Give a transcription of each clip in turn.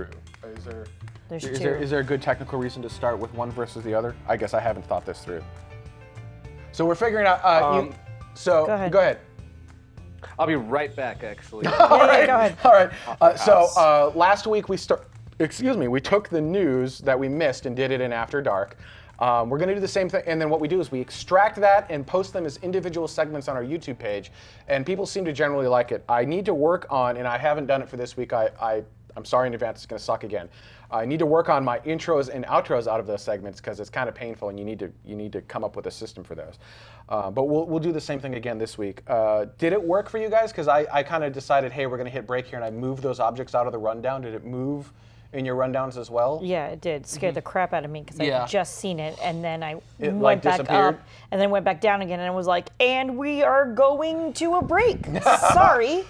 through? Is two. there a good technical reason to start with one versus the other? I guess I haven't thought this through. So we're figuring out. Go ahead. I'll be right back, actually. All right. Go ahead. All right. So last week we took the news that we missed and did it in After Dark. We're going to do the same thing, and then what we do is we extract that and post them as individual segments on our YouTube page, and people seem to generally like it. I need to work on, and I haven't done it for this week. I'm sorry in advance, it's going to suck again. I need to work on my intros and outros out of those segments because it's kind of painful, and you need to come up with a system for those. But we'll do the same thing again this week. Did it work for you guys? Because I kind of decided, hey, we're going to hit break here, and I moved those objects out of the rundown. Did it move in your rundowns as well? Yeah, it did. Scared the crap out of me because Yeah. I'd just seen it, and then I It, went back disappeared? up, and then went back down again, and it was like, and we are going to a break. Sorry.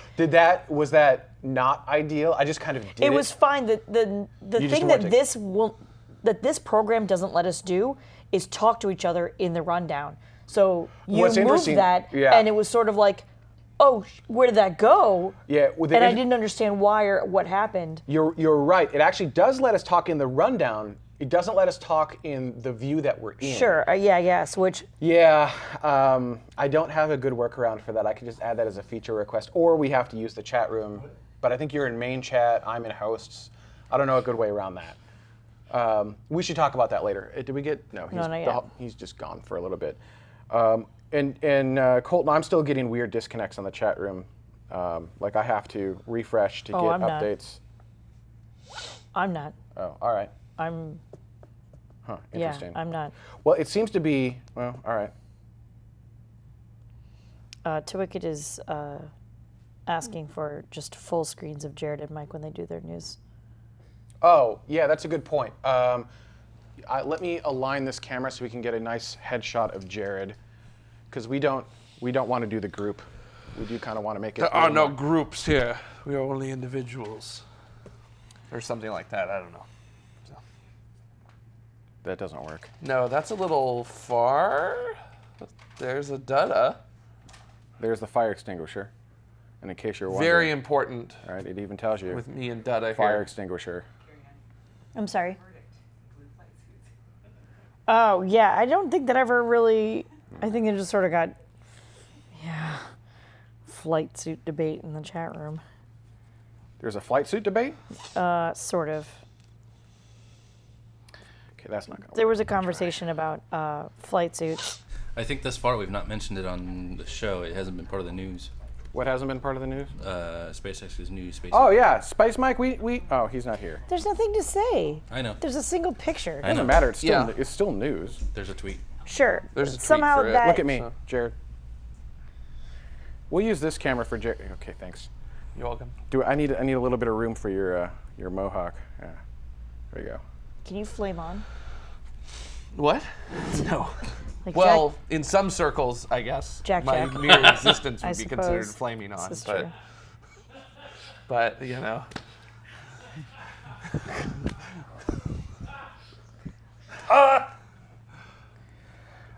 Was that not ideal? I just kind of did it. It was fine. The You just thing weren't that this program doesn't let us do is talk to each other in the rundown. So you What's moved interesting- that, yeah. and it was sort of like, oh, where did that go? Yeah, And I didn't understand why or what happened. You're right. It actually does let us talk in the rundown. It doesn't let us talk in the view that we're in. Sure. Yeah. Switch. Yeah, I don't have a good workaround for that. I can just add that as a feature request, or we have to use the chat room. But I think you're in main chat. I'm in hosts. I don't know a good way around that. We should talk about that later. Did we get? No, not yet. He's just gone for a little bit. And Colton, I'm still getting weird disconnects on the chat room. Like I have to refresh to get I'm not. updates. I'm not. Oh, all right. I'm. Huh, Yeah, interesting. I'm not. Well, it seems to be, well, all right. Twicket is asking for just full screens of Jared and Mike when they do their news. Oh, yeah, that's a good point. Let me align this camera so we can get a nice headshot of Jared, because we don't want to do the group. We do kind of want to make it. There are no groups here. We are only individuals. Or something like that. I don't know. So. That doesn't work. No, that's a little far. There's a Dada. There's the fire extinguisher. And in case you're wondering. Very important. All right, it even tells you. With me and Dada fire here. extinguisher. I'm sorry. Oh, yeah. I don't think that ever really. I think it just sort of got. Yeah. Flight suit debate in the chat room. There's a flight suit debate? Sort of. Okay, that's not going to work. There was a conversation about flight suits. I think thus far we've not mentioned it on the show. It hasn't been part of the news. What hasn't been part of the news? SpaceX's new space. Oh, yeah. Spice Mike, oh, he's not here. There's nothing to say. I know. There's a single picture. I know. Doesn't matter. It's still, Yeah. it's still news. There's a tweet. Sure. There's a tweet somehow for it. that. Look at me, Jared. We'll use this camera for Jared. Okay, thanks. You're welcome. I need a little bit of room for your mohawk. Yeah. There you go. Can you flame on? What? No. Like Well, in some circles, I guess, Jack. my mere existence I would be considered suppose. flaming on. This is true. But you know.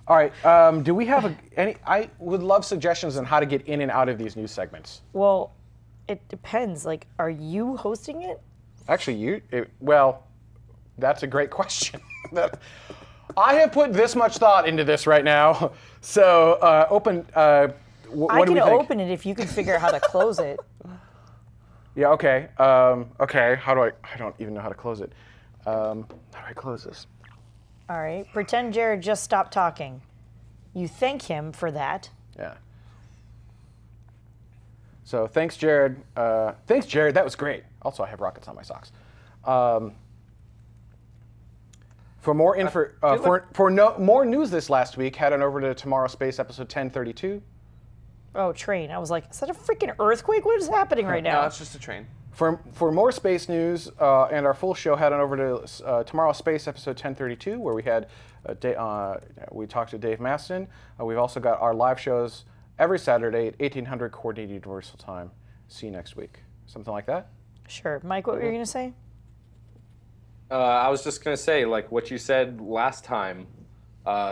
All right. Do we have any? I would love suggestions on how to get in and out of these news segments. Well, it depends. Like, are you hosting it? Actually, well, that's a great question. I have put this much thought into this right now. So open. What I do we can think? open it if you can figure out how to close it. Yeah. Okay. Okay. How do I? I don't even know how to close it. How do I close this? All right. Pretend Jared just stopped talking. You thank him for that. Yeah. So thanks, Jared. Thanks, Jared. That was great. Also, I have rockets on my socks. For more info, more news this last week, head on over to Tomorrow Space episode 1032. Oh, train. I was like, is that a freaking earthquake? What is happening right No, now? it's just a train. For more space news and our full show, head on over to Tomorrow Space episode 1032, where we had we talked to Dave Maston. We've also got our live shows every Saturday at 1800 Coordinated Universal Time. See you next week. Something like that? Sure. Mike, what were you going to say? I was just going to say, like what you said last time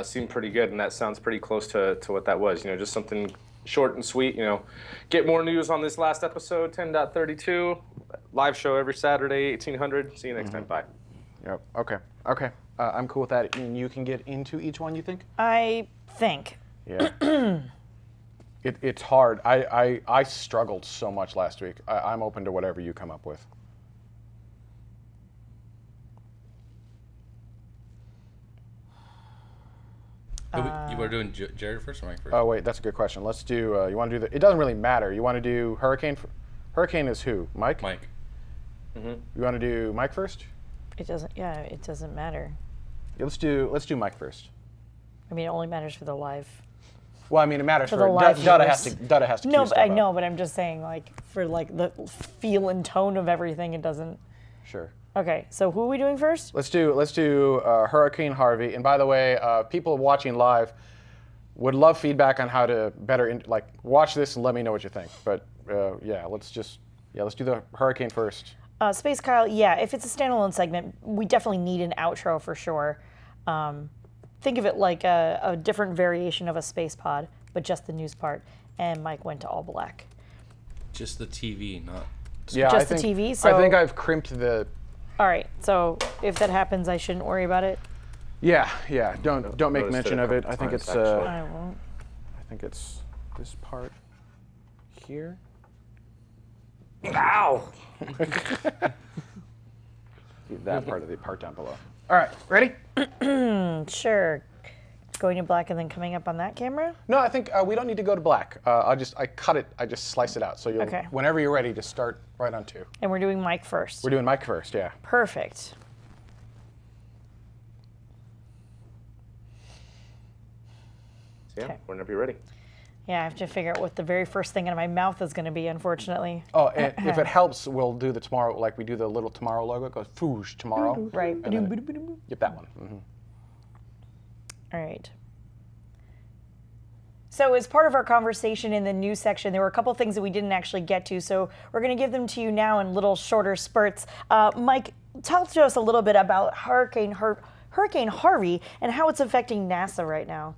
seemed pretty good, and that sounds pretty close to what that was. You know, just something short and sweet. You know, get more news on this last episode, 10.32. Live show every Saturday, 1800. See you next time. Bye. Yep. Okay. Okay. I'm cool with that. And you can get into each one, you think? I think. Yeah. It's hard. I struggled so much last week. I'm open to whatever you come up with. You were doing Jared first or Mike first? Oh wait, that's a good question. Let's do. You want to do the? It doesn't really matter. You want to do Hurricane? Hurricane is who? Mike. Mike. You want to do Mike first? It doesn't. Yeah, it doesn't matter. Yeah, let's do Mike first. I mean, it only matters for the live. Well, I mean, it matters For for the live Dutta viewers. has to. No, cue but I stuff know, up. but I'm just saying, like, for like the feel and tone of everything, it doesn't. Sure. Okay, so who are we doing first? Let's do Hurricane Harvey. And by the way, people watching live would love feedback on how to better watch this and let me know what you think. But let's do the Hurricane first. Space Kyle, yeah, if it's a standalone segment, we definitely need an outro for sure. Think of it like a different variation of a space pod, but just the news part. And Mike went to all black. Just the TV, not. Yeah, Just I the think, TV, I so- think I've crimped the. All right, so if that happens, I shouldn't worry about it. Yeah. Don't make Noticed mention it a of it. couple I think times, it's. actually. I won't. I think it's this part here. Ow! That part of the part down below. All right, ready? Sure. Going to black and then coming up on that camera? No, I think we don't need to go to black. I cut it. I just slice it out. So Okay. whenever you're ready, just start right on 2. And we're doing Mike first. We're doing Mike first. Yeah. Perfect. Yeah, Okay. whenever you're ready. Yeah, I have to figure out what the very first thing out of my mouth is going to be, unfortunately. Oh, and if it helps, we'll do the tomorrow, like we do the little tomorrow logo. It goes foosh tomorrow. Right. And then, yep, that one. All right. So as part of our conversation in the news section, there were a couple things that we didn't actually get to, so we're going to give them to you now in little shorter spurts. Mike, tell to us a little bit about Hurricane Harvey and how it's affecting NASA right now.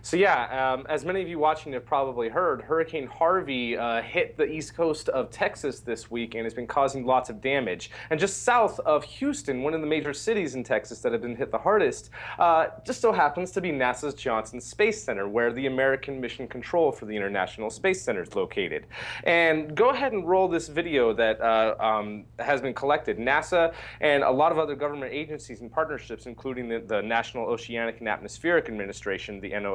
So yeah, as many of you watching have probably heard, Hurricane Harvey hit the east coast of Texas this week and has been causing lots of damage. And just south of Houston, one of the major cities in Texas that have been hit the hardest, just so happens to be NASA's Johnson Space Center, where the American Mission Control for the International Space Center is located. And go ahead and roll this video that has been collected. NASA and a lot of other government agencies and partnerships, including the National Oceanic and Atmospheric Administration, the NOAA,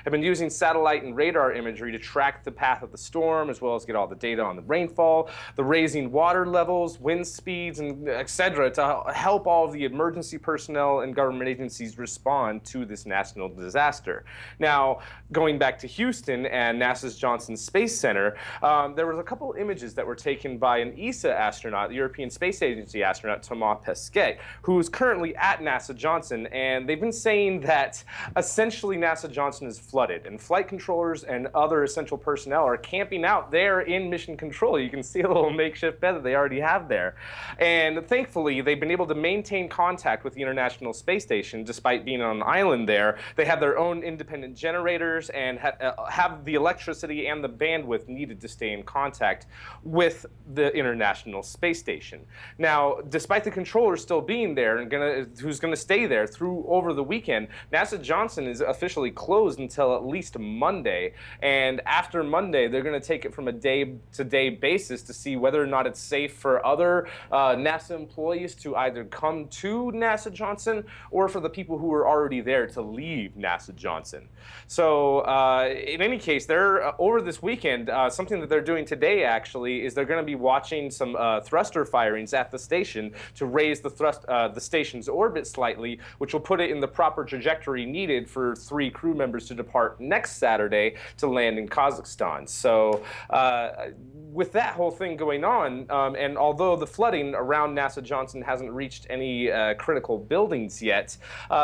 have been using satellite and radar imagery to track the path of the storm, as well as get all the data on the rainfall, the raising water levels, wind speeds, and etc., to help all of the emergency personnel and government agencies respond to this national disaster. Now, going back to Houston and NASA's Johnson Space Center, there was a couple images that were taken by an ESA astronaut, the European Space Agency astronaut, Thomas Pesquet, who is currently at NASA Johnson, and they've been saying that essentially NASA Johnson is flooded, and flight controllers and other essential personnel are camping out there in mission control. You can see a little makeshift bed that they already have there. And thankfully, they've been able to maintain contact with the International Space Station despite being on an island there. They have their own independent generators and have the electricity and the bandwidth needed to stay in contact with the International Space Station. Now, despite the controllers still being there and who's going to stay there through over the weekend, NASA Johnson is officially closed until at least Monday, and after Monday they're going to take it from a day-to-day basis to see whether or not it's safe for other NASA employees to either come to NASA Johnson or for the people who are already there to leave NASA Johnson. So in any case, they're over this weekend, something that they're doing today actually is they're going to be watching some thruster firings at the station to raise the station's orbit slightly, which will put it in the proper trajectory needed for 3 crew members to depart next Saturday to land in Kazakhstan. So with that whole thing going on, and although the flooding around NASA Johnson hasn't reached any critical buildings yet,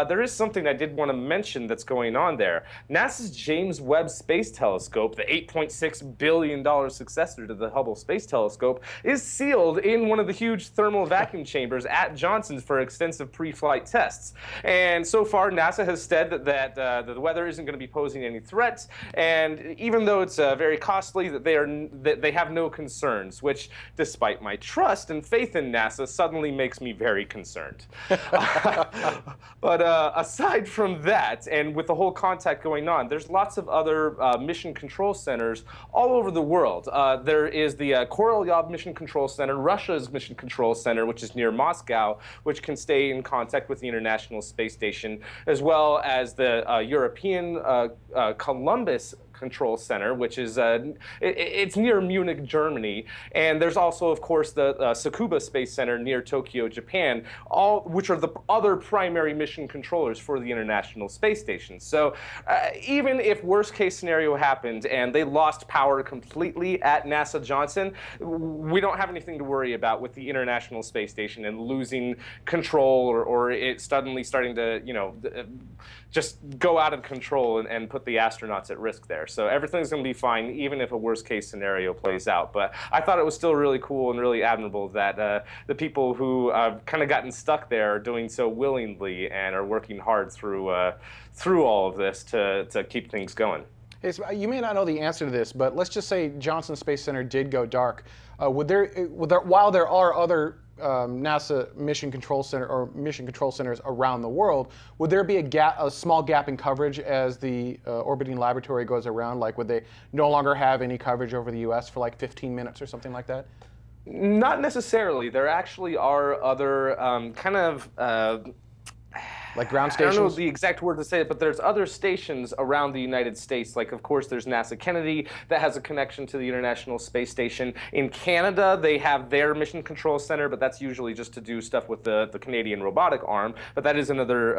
there is something I did want to mention that's going on there. NASA's James Webb Space Telescope, the $8.6 billion successor to the Hubble Space Telescope, is sealed in one of the huge thermal vacuum chambers at Johnson's for extensive pre-flight tests. And so far, NASA has said that the The weather isn't going to be posing any threats, and even though it's very costly, that they have no concerns. Which, despite my trust and faith in NASA, suddenly makes me very concerned. But aside from that, and with the whole contact going on, there's lots of other mission control centers all over the world. There is the Korolyov Mission Control Center, Russia's Mission Control Center, which is near Moscow, which can stay in contact with the International Space Station, as well as the European Columbus Control Center, which is it's near Munich, Germany, and there's also, of course, the Tsukuba Space Center near Tokyo, Japan, all which are the other primary mission controllers for the International Space Station. So even if worst case scenario happened and they lost power completely at NASA Johnson, we don't have anything to worry about with the International Space Station and losing control or it suddenly starting to, just go out of control and put the astronauts at risk there. So everything's going to be fine, even if a worst-case scenario plays out. But I thought it was still really cool and really admirable that the people who kind of gotten stuck there are doing so willingly and are working hard through all of this to keep things going. Hey, so you may not know the answer to this, but let's just say Johnson Space Center did go dark. While there are other NASA mission control center or mission control centers around the world, would there be a small gap in coverage as the orbiting laboratory goes around? Like, would they no longer have any coverage over the U.S. for like 15 minutes or something like that? Not necessarily. There actually are other like ground stations? I don't know the exact word to say it, but there's other stations around the United States. Like, of course, there's NASA Kennedy that has a connection to the International Space Station. In Canada, they have their Mission Control Center, but that's usually just to do stuff with the Canadian robotic arm. But that is another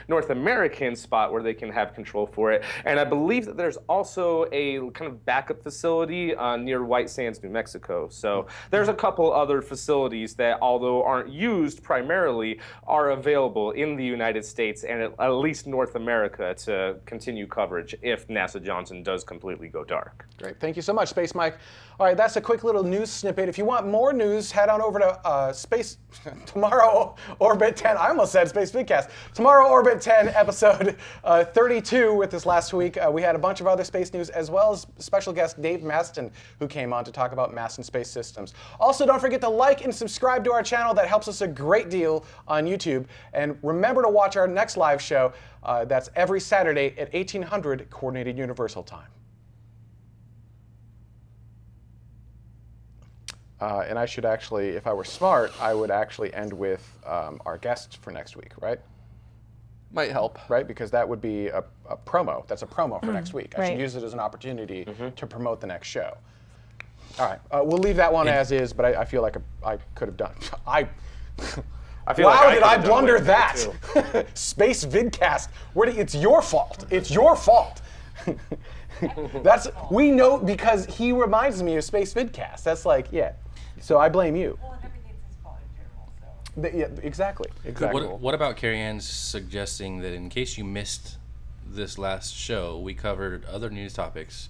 North American spot where they can have control for it. And I believe that there's also a kind of backup facility near White Sands, New Mexico. So there's a couple other facilities that, although aren't used primarily, are available in the United States and at least North America to continue coverage if NASA Johnson does completely go dark. Great. Thank you so much, Space Mike. All right, that's a quick little news snippet. If you want more news, head on over to Tomorrow Orbit 10. I almost said Space Vidcast. Tomorrow Orbit 10, episode 32 with this last week. We had a bunch of other space news, as well as special guest Dave Maston, who came on to talk about mass and space systems. Also, don't forget to like and subscribe to our channel. That helps us a great deal on YouTube. And remember to watch our next live show. That's every Saturday at 1800 Coordinated Universal Time. And I should actually, if I were smart, I would actually end with our guests for next week, right? Might help. Right, because that would be a promo. That's a promo for next week. I Right. should use it as an opportunity to promote the next show. All right, we'll leave that one as is, but I feel like I could have done. I feel Wow, like did could've I done blunder way better, that? too. Space Vidcast. It's your fault. It's your fault. We know because he reminds me of Space Vidcast. That's like, yeah. So I blame you. Well, and everything's his fault in general, so. Yeah, exactly. What about Carrie Ann's suggesting that in case you missed this last show, we covered other news topics,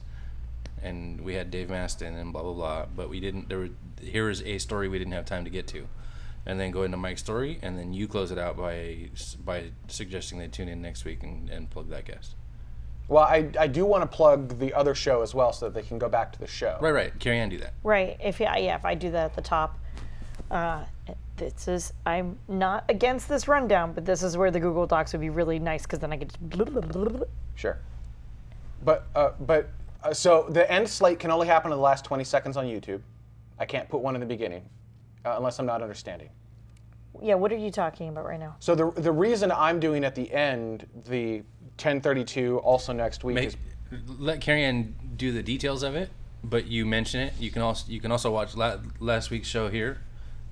and we had Dave Maston and blah blah blah, but we didn't. Here is a story we didn't have time to get to, and then go into Mike's story, and then you close it out by suggesting they tune in next week and plug that guest. Well, I do want to plug the other show as well, so that they can go back to the show. Right. Carrie Ann, do that. Right. If I do that at the top, I'm not against this rundown, but this is where the Google Docs would be really nice because then I could just. Blah, blah, blah, blah, blah. Sure. So the end slate can only happen in the last 20 seconds on YouTube. I can't put one in the beginning, unless I'm not understanding. Yeah. What are you talking about right now? So the reason I'm doing at the end the 10:32 also next week is Let Carrie Ann do the details of it, but you mention it. You can also watch last week's show here,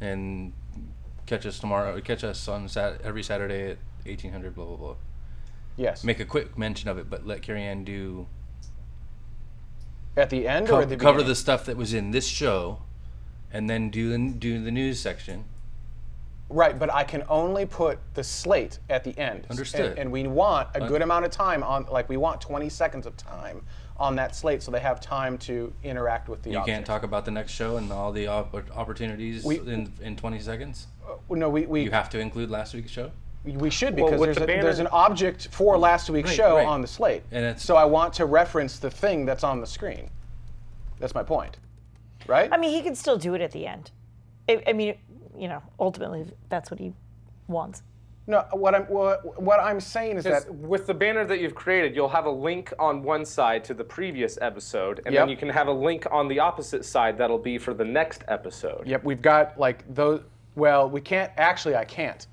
and catch us tomorrow. Catch us on every Saturday at 1800. Blah blah blah. yes. Make a quick mention of it, but let Carrie Ann do At the end or at the cover beginning? the stuff that was in this show, and then do the news section. Right, but I can only put the slate at the end. Understood. And we want a good amount of time on, like we want 20 seconds of time on that slate so they have time to interact with the You objects. can't talk about the next show and all the opportunities in 20 seconds. No, You have to include last week's show. We should, Well, because with the banner- there's an object for last week's Right, show right. on the slate. And it's- so I want to reference the thing that's on the screen. That's my point. Right? I mean, he can still do it at the end. I mean, you know, ultimately, that's what he wants. No, what I'm saying is that With the banner that you've created, you'll have a link on one side to the previous episode, and Yep. then you can have a link on the opposite side that'll be for the next episode. yep, we've got like those. Well, we can't actually. I can't.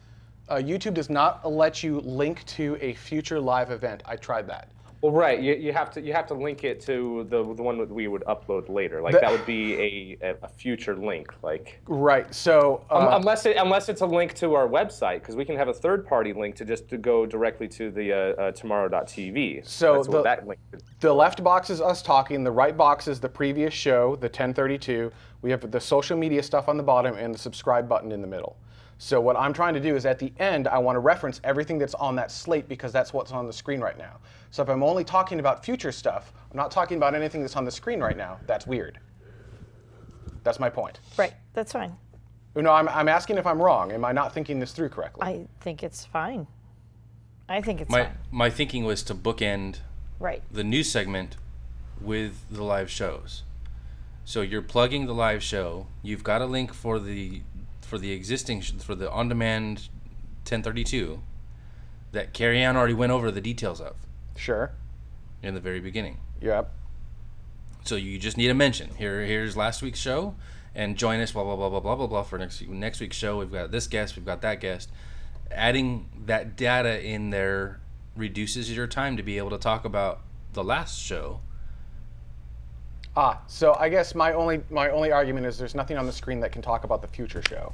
YouTube does not let you link to a future live event. I tried that. Well, right. You have to link it to the one that we would upload later. Like that would be a future link. Like Right. So unless it's a link to our website, because we can have a third-party link to go directly to the TMRO.tv. So that's what that link is. the left box is us talking. The right box is the previous show, the 1032. We have the social media stuff on the bottom and the subscribe button in the middle. So what I'm trying to do is at the end, I want to reference everything that's on that slate because that's what's on the screen right now. So if I'm only talking about future stuff, I'm not talking about anything that's on the screen right now, that's weird. That's my point. Right. That's fine. No, I'm asking if I'm wrong. Am I not thinking this through correctly? I think it's fine. I think it's fine. My thinking was to bookend Right. the news segment with the live shows. So you're plugging the live show. You've got a link for the existing for the on-demand 1032 that Carrie Ann already went over the details of Sure. in the very beginning. Yep. So you just need a mention. Here's last week's show, and join us. Blah blah blah blah blah blah blah for next week's show. We've got this guest. We've got that guest. Adding that data in there reduces your time to be able to talk about the last show. So I guess my only argument is there's nothing on the screen that can talk about the future show.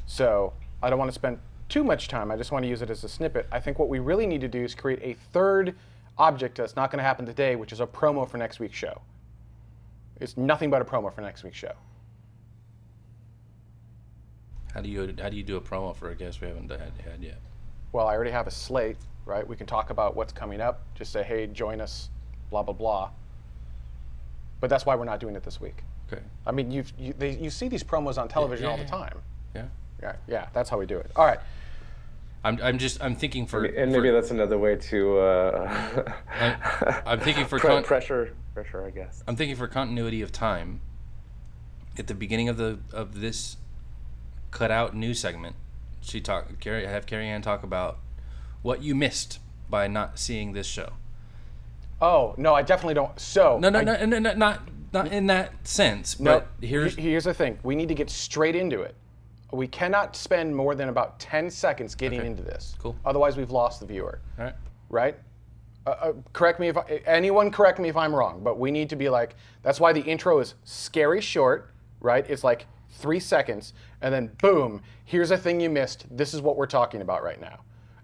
So I don't want to spend too much time. I just want to use it as a snippet. I think what we really need to do is create a third object that's not going to happen today, which is a promo for next week's show. It's nothing but a promo for next week's show. How do you do a promo for a guest we haven't had yet? Well, I already have a slate, right? We can talk about what's coming up. Just say, hey, join us, blah, blah, blah. But that's why we're not doing it this week. Okay. I mean, you see these promos on television all the time. Yeah. Yeah, that's how we do it. All right. I'm thinking for And maybe that's another way to I'm thinking for pressure, I guess. I'm thinking for continuity of time. At the beginning of this cut out news segment, have Carrie Ann talk about what you missed by not seeing this show. Oh no, I definitely don't. So No, not in that sense. But here's the thing: we need to get straight into it. We cannot spend more than about 10 seconds getting into this. Cool. Otherwise, we've lost the viewer. all right. Right? Correct me if anyone correct me if I'm wrong, but we need to be like. That's why the intro is scary short, right? It's like 3 seconds, and then boom, here's a thing you missed. This is what we're talking about right now,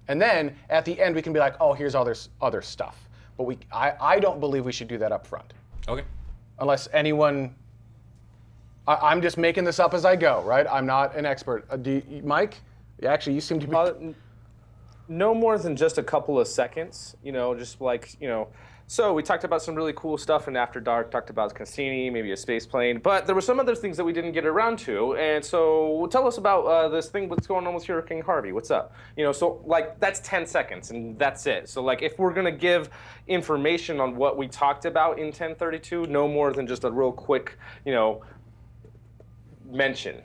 and then at the end we can be like, oh, here's other stuff. But I don't believe we should do that up front. Okay. Unless anyone, I'm just making this up as I go, right? I'm not an expert. Mike? Actually, you seem to be. No more than just a couple of seconds, just like, So we talked about some really cool stuff in After Dark, talked about Cassini, maybe a space plane, but there were some other things that we didn't get around to, and so tell us about this thing, what's going on with Hurricane Harvey, what's up? So like that's 10 seconds and that's it. So like if we're gonna give information on what we talked about in 1032, no more than just a real quick, mention.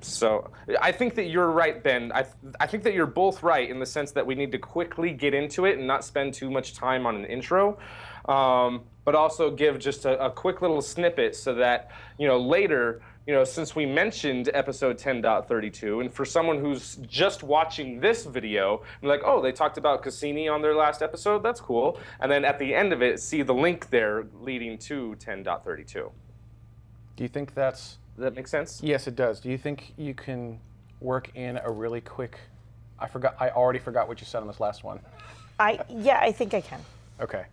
So I think that you're right, Ben. I think that you're both right in the sense that we need to quickly get into it and not spend too much time on an intro, but also give just a quick little snippet so that, later, since we mentioned episode 10.32, and for someone who's just watching this video, like, oh, they talked about Cassini on their last episode, that's cool. And then at the end of it, see the link there leading to 10.32. Do you think that's... Does that make sense? Yes, it does. Do you think you can work in a really quick... I already forgot what you said on this last one. I think I can. Okay.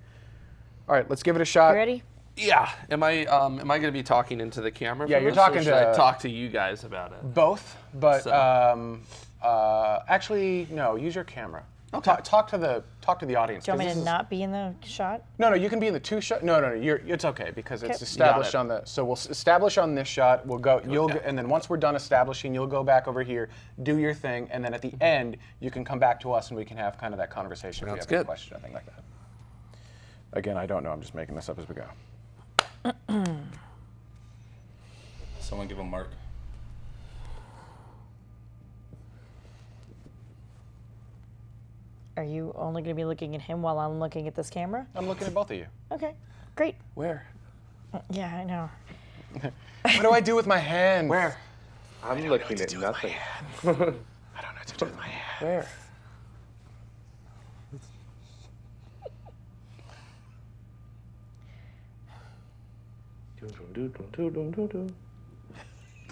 All right, let's give it a shot. You ready? Yeah. Am I going to be talking into the camera? Yeah, for you're this, or talking should to- I talk to you guys about it? Both, but So- actually, no, use your camera. Talk to the audience. Do you want 'cause me this to is- not be in the shot? No, you can be in the two shot. No, it's okay because it's Okay. established Got it. on the. So we'll establish on this shot. We'll go. And then once we're done establishing, you'll go back over here, do your thing, and then at the end you can come back to us and we can have kind of that conversation. Sounds if you have good. a question, or anything like that. Again, I don't know. I'm just making this up as we go. Someone give a mark. Are you only going to be looking at him while I'm looking at this camera? I'm looking at both of you. Okay, great. Where? Yeah, I know. What do I do with my hands? Where? I'm looking at nothing. I don't know what to do with my hands. Where?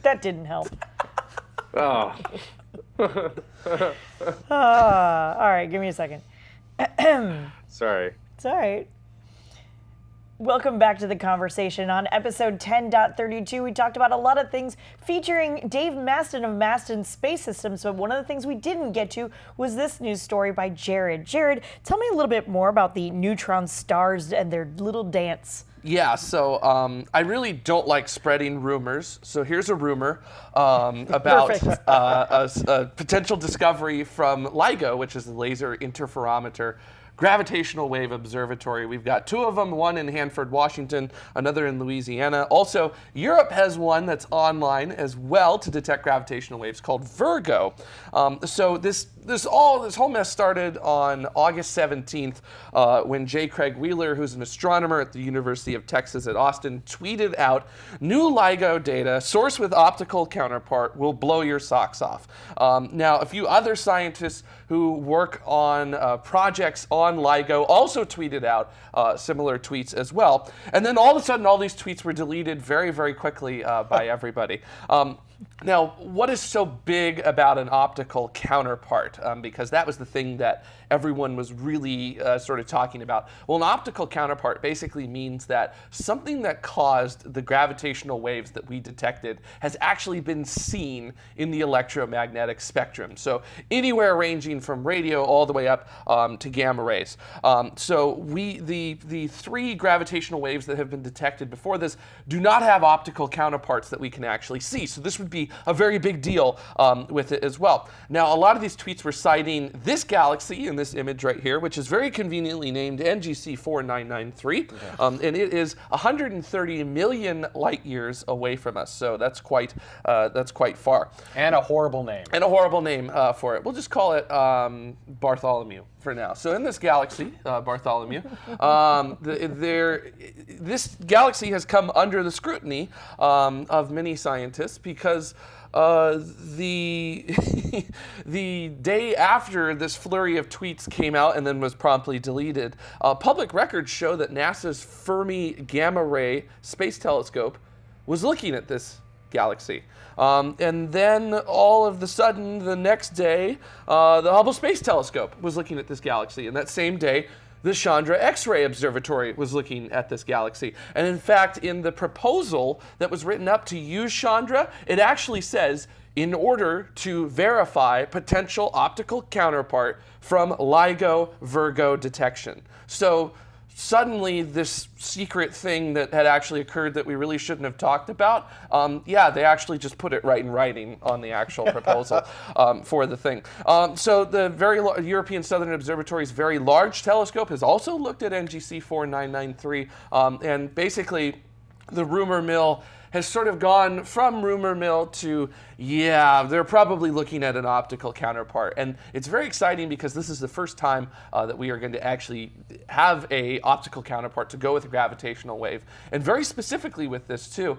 That didn't help. Oh, All right, give me a second. sorry. It's all right. Welcome back to the conversation. On episode 10.32, we talked about a lot of things featuring Dave Maston of Maston Space Systems, but one of the things we didn't get to was this news story by Jared. Jared, tell me a little bit more about the neutron stars and their little dance. Yeah, so I really don't like spreading rumors. So here's a rumor about Perfect. a potential discovery from LIGO, which is the Laser Interferometer Gravitational Wave Observatory. We've got two of them, one in Hanford, Washington, another in Louisiana. Also, Europe has one that's online as well to detect gravitational waves called Virgo. So this whole mess started on August 17th when J. Craig Wheeler, who's an astronomer at the University of Texas at Austin, tweeted out, "New LIGO data, source with optical counterpart, will blow your socks off." Now, a few other scientists who work on projects on LIGO also tweeted out similar tweets as well. And then all of a sudden, all these tweets were deleted very, very quickly by everybody. Now, what is so big about an optical counterpart? Because that was the thing that everyone was really sort of talking about. Well, an optical counterpart basically means that something that caused the gravitational waves that we detected has actually been seen in the electromagnetic spectrum. So anywhere ranging from radio all the way up to gamma rays. So the three gravitational waves that have been detected before this do not have optical counterparts that we can actually see. So this would be a very big deal with it as well. Now, a lot of these tweets were citing this galaxy in this image right here, which is very conveniently named NGC 4993, and it is 130 million light years away from us. So that's quite far. And a horrible name. And a horrible name for it. We'll just call it Bartholomew for now. So in this galaxy, Bartholomew, this galaxy has come under the scrutiny of many scientists because the the day after this flurry of tweets came out and then was promptly deleted, public records show that NASA's Fermi Gamma Ray Space Telescope was looking at this galaxy. And then all of the sudden, the next day, the Hubble Space Telescope was looking at this galaxy. And that same day, the Chandra X-ray Observatory was looking at this galaxy. And in fact, in the proposal that was written up to use Chandra, it actually says, in order to verify potential optical counterpart from LIGO Virgo detection. So suddenly this secret thing that had actually occurred that we really shouldn't have talked about, they actually just put it right in writing on the actual proposal for the thing. So the European Southern Observatory's very large telescope has also looked at NGC 4993, and basically the rumor mill has sort of gone from rumor mill to, yeah, they're probably looking at an optical counterpart. And it's very exciting because this is the first time that we are going to actually have a optical counterpart to go with a gravitational wave. And very specifically with this too,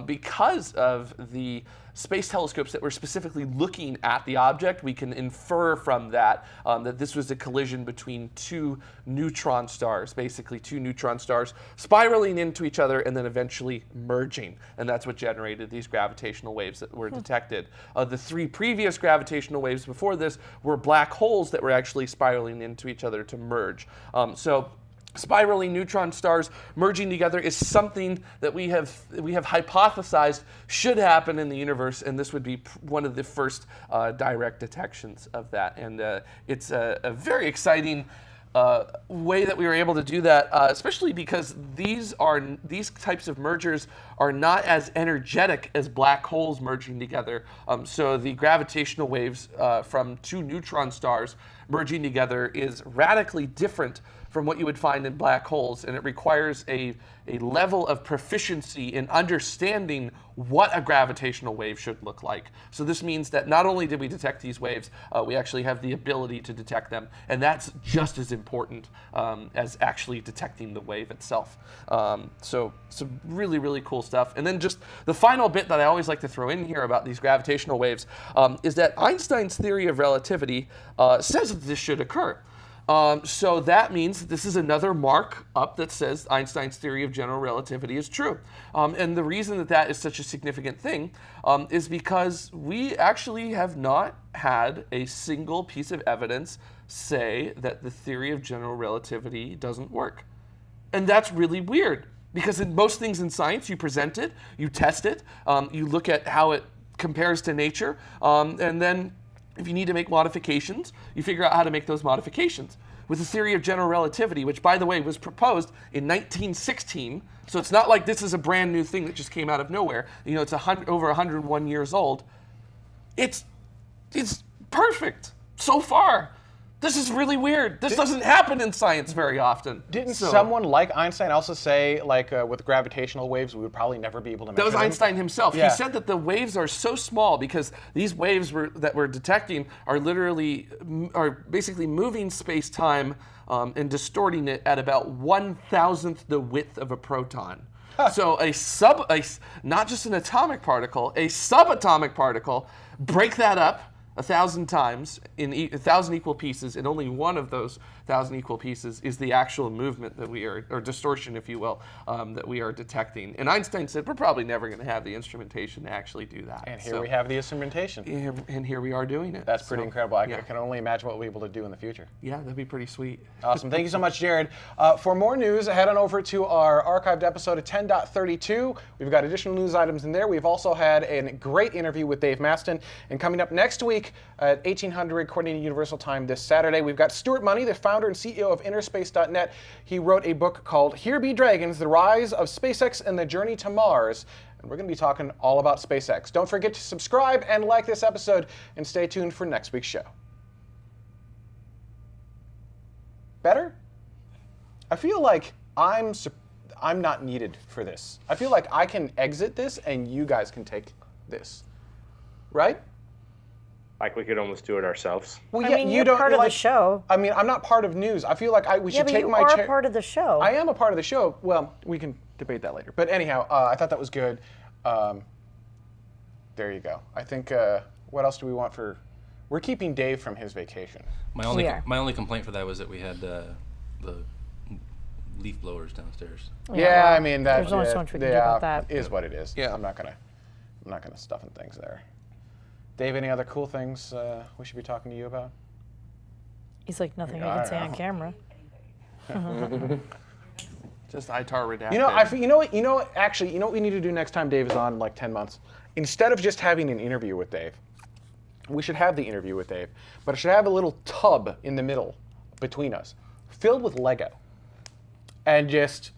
because of the space telescopes that were specifically looking at the object, we can infer from that that this was a collision between two neutron stars, basically two neutron stars spiraling into each other and then eventually merging. And that's what generated these gravitational waves that were detected. The three previous gravitational waves before this were black holes that were actually spiraling into each other to merge. So spiraling neutron stars merging together is something that we have hypothesized should happen in the universe, and this would be one of the first direct detections of that. And it's a very exciting way that we were able to do that, especially because these types of mergers are not as energetic as black holes merging together. So the gravitational waves from two neutron stars merging together is radically different from what you would find in black holes, and it requires a level of proficiency in understanding what a gravitational wave should look like. So this means that not only did we detect these waves, we actually have the ability to detect them, and that's just as important as actually detecting the wave itself. So some really, really cool stuff. And then just the final bit that I always like to throw in here about these gravitational waves is that Einstein's theory of relativity says that this should occur. So that means this is another mark up that says Einstein's theory of general relativity is true. And the reason that that is such a significant thing is because we actually have not had a single piece of evidence say that the theory of general relativity doesn't work. And that's really weird, because in most things in science, you present it, you test it, you look at how it compares to nature, and then if you need to make modifications, you figure out how to make those modifications. With the theory of general relativity, which, by the way, was proposed in 1916, so it's not like this is a brand new thing that just came out of nowhere. You know, it's over 101 years old. It's perfect so far. This is really weird. This doesn't happen in science very often. Didn't someone like Einstein also say, like, with gravitational waves, we would probably never be able to measure That was them? Einstein himself. Yeah. He said that the waves are so small because these waves that we're detecting are basically moving space-time and distorting it at about 1,000th the width of a proton. So not just an atomic particle, a subatomic particle, break that up 1,000 times in 1,000 equal pieces, and only one of those 1,000 equal pieces is the actual movement that we are, or distortion, if you will, that we are detecting. And Einstein said we're probably never going to have the instrumentation to actually do that. And here we have the instrumentation. And here we are doing it. That's pretty incredible. I yeah. can only imagine what we'll be able to do in the future. Yeah, that'd be pretty sweet. Awesome. Thank you so much, Jared. For more news, head on over to our archived episode of 10.32. We've got additional news items in there. We've also had a great interview with Dave Maston. And coming up next week at 1800 Coordinated Universal Time this Saturday, we've got Stuart Money, the founder and CEO of Innerspace.net. He wrote a book called Here Be Dragons, The Rise of SpaceX and the Journey to Mars. And we're going to be talking all about SpaceX. Don't forget to subscribe and like this episode, and stay tuned for next week's show. Better? I feel like I'm not needed for this. I feel like I can exit this and you guys can take this. Right? Like we could almost do it ourselves. Well, I mean, you're part of the show. I mean, I'm not part of news. I feel like we should take my chair. Yeah, but you are part of the show. I am a part of the show. Well, we can debate that later. But anyhow, I thought that was good. There you go. I think, what else do we want for... We're keeping Dave from his vacation. My only complaint for that was that we had the leaf blowers downstairs. Yeah, well, I mean that. there's only so much we can do about that. Is what it is. Yeah. I'm not gonna stuff in things there. Dave, any other cool things we should be talking to you about? He's like, nothing I can say on camera. Just ITAR redacted. You know what we need to do next time Dave is on in like 10 months? Instead of just having an interview with Dave, we should have the interview with Dave, but it should have a little tub in the middle between us, filled with Lego, and just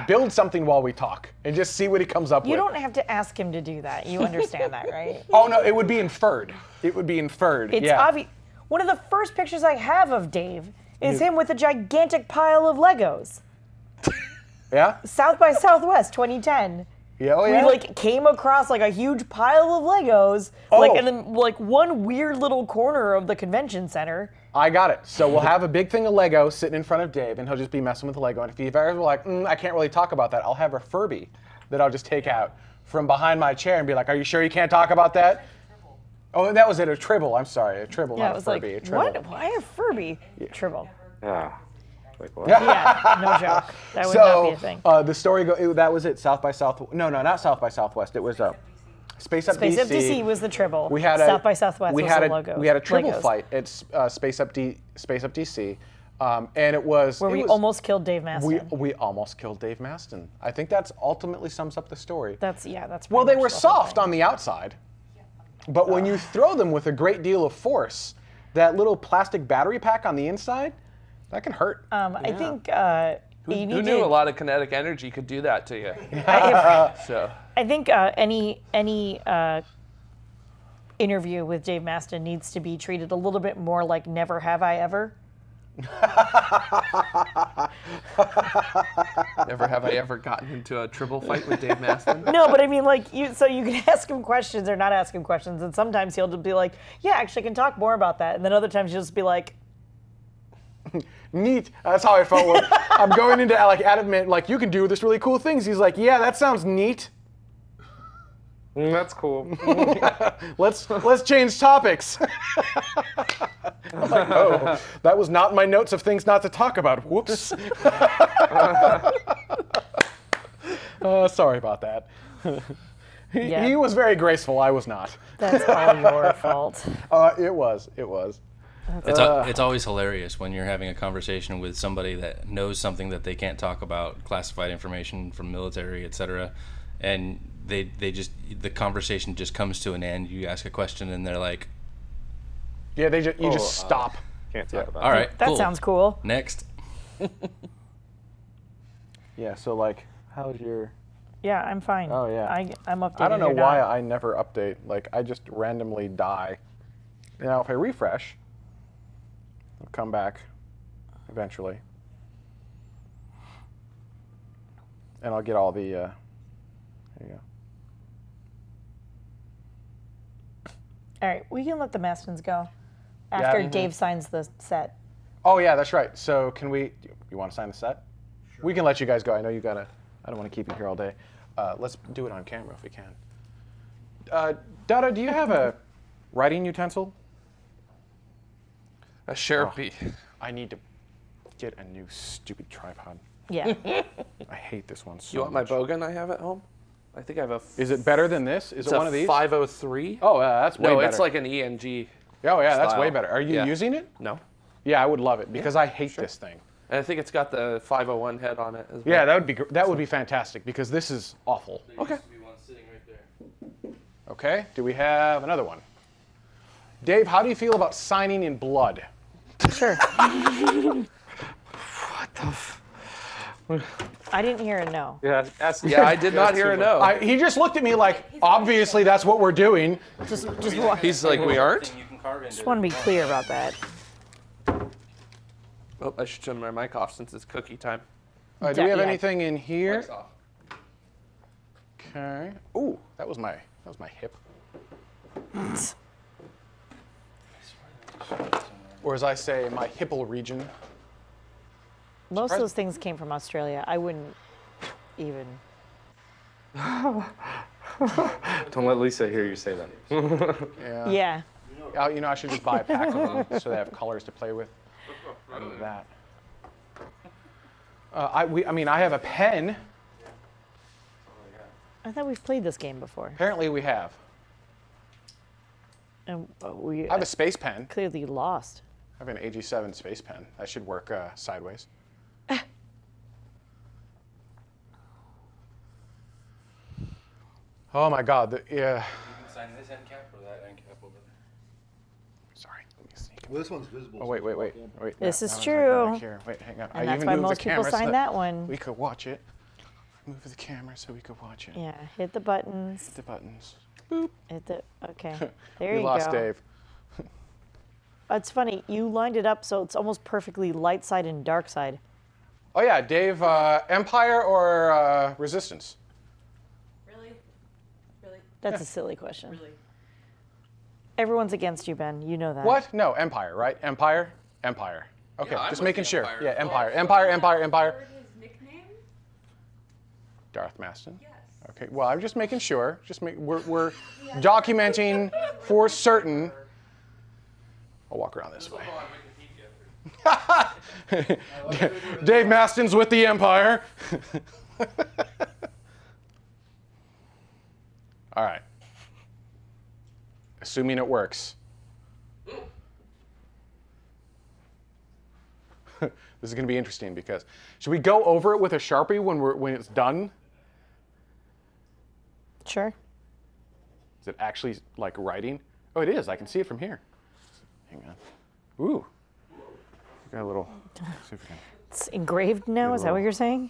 build something while we talk, and just see what he comes up with. You don't have to ask him to do that. You understand that, right? Oh no, it would be inferred. It would be inferred. It's yeah. obvious. One of the first pictures I have of Dave is him with a gigantic pile of Legos. Yeah. South by Southwest 2010. Yeah. Oh yeah. We came across a huge pile of Legos, Oh. in one weird little corner of the convention center. I got it. So we'll have a big thing of Lego sitting in front of Dave, and he'll just be messing with the Lego. And if he's ever like, I can't really talk about that, I'll have a Furby that I'll just take out from behind my chair and be like, are you sure you can't talk about that? Oh, that was it, a Tribble. I'm sorry, a Tribble, Yeah, not it a was Furby. like, a Tribble. what? Why a Furby? Tribble. Ah, like what? Yeah, no joke. That would not be a thing. The story that was it. South by Southwest. No, not South by Southwest. It was Space Up Space DC. Up DC was the Tribble. We had South by Southwest we was had the a, logo. We had a Tribble Legos. fight at Space Up DC. And it was Where it we was- almost killed Dave Maston. we almost killed Dave Maston. I think that's ultimately sums up the story. That's Well, they were soft on the outside, but when you throw them with a great deal of force, that little plastic battery pack on the inside, that can hurt. I think Who you need knew to- a lot of kinetic energy could do that to you? So I think any interview with Dave Maston needs to be treated a little bit more like Never Have I Ever. never have I ever gotten into a triple fight with Dave Maston. No, but I mean, like, so you can ask him questions or not ask him questions, and sometimes he'll just be like, yeah, actually, I can talk more about that. And then other times he'll just be like, Neat. That's how I felt when I'm going into like Adam, like you can do this really cool things. He's like, yeah, that sounds neat. That's cool. Let's change topics. I'm like, oh, that was not in my notes of things not to talk about. Whoops. Sorry about that. Yeah. He was very graceful. I was not. that's all your fault. It was. It was. It's always hilarious when you're having a conversation with somebody that knows something that they can't talk about, classified information from military, etc. And the conversation just comes to an end. You ask a question and they're like, Yeah, you just stop. Can't talk about all right, That cool. sounds cool. Next. Yeah. So like, how's your? Yeah, I'm fine. Oh, yeah. I'm updating. I don't know You're why not. I never update. Like I just randomly die. Now if I refresh, I'll come back eventually, and I'll get all the. There you go. All right, we can let the Mastons go after mhm. Dave signs the set. Oh yeah, that's right. So can we? You want to sign the set? Sure. We can let you guys go. I know you gotta. I don't want to keep you here all day. Let's do it on camera if we can. Dada, do you have a writing utensil? A Sharpie. I need to get a new stupid tripod. Yeah. I hate this one so You want my much. bowgun I have at home? I think I have a. Is it better than this? Is It's it a one of these? 503. Oh, that's way no, better. it's like an ENG. Oh yeah, that's style. way better. Are you Yeah. using it? No, Yeah, I would love it because I hate this thing. and I think it's got the 501 head on it as well. Yeah, that would be fantastic because this is awful. Okay. Okay, do we have another one? Dave, how do you feel about signing in blood? Sure. I didn't hear a no. Yeah, Yeah, I did not hear a no. He just looked at me like, obviously that's what we're doing. Just He's like, we aren't? want to be clear about that. Oh, I should turn my mic off since it's cookie time. Do we have Yeah. anything in here? Mic's off. Okay. Ooh, that was my hip. Or as I say, my hipple region. Most of those things came from Australia. I wouldn't even. Don't let Lisa hear you say that. Yeah. Yeah. You know, I should just buy a pack of them so they have colors to play with. I do that. I mean, I have a pen. I thought we've played this game before. Apparently we have. And we I have a space pen. clearly lost. I have an AG7 space pen. That should work sideways. Oh my God. Yeah. Sign this end cap or that end cap over there. Sorry. Let me sneak. Well, this one's visible. Oh, wait. This no, is no, true. back here. Wait, hang on. And I that's even why moved most the people camera so sign that one. we could watch it. Move the camera so we could watch it. Yeah, hit the buttons. The buttons. Hit the. Okay. There We you lost go. Dave. It's funny. You lined it up so it's almost perfectly light side and dark side. Oh yeah, Dave. Empire or Resistance? Really? Really? That's a silly question. Really? Everyone's against you, Ben. You know that. What? No, Empire, right? Empire. Okay, Yeah, I'm just with making the sure. Empire. Yeah, Empire. Heard his nickname? Darth Maston. Yes. Okay. Well, I'm just making sure. We're documenting for certain. I'll walk around this way. Dave Maston's with the Empire. All right. Assuming it works. this is going to be interesting because should we go over it with a Sharpie when it's done? Sure. Is it actually like writing? Oh, it is. I can see it from here. Hang on. Ooh. Got a little. See if we can. It's engraved now. Is that what you're saying?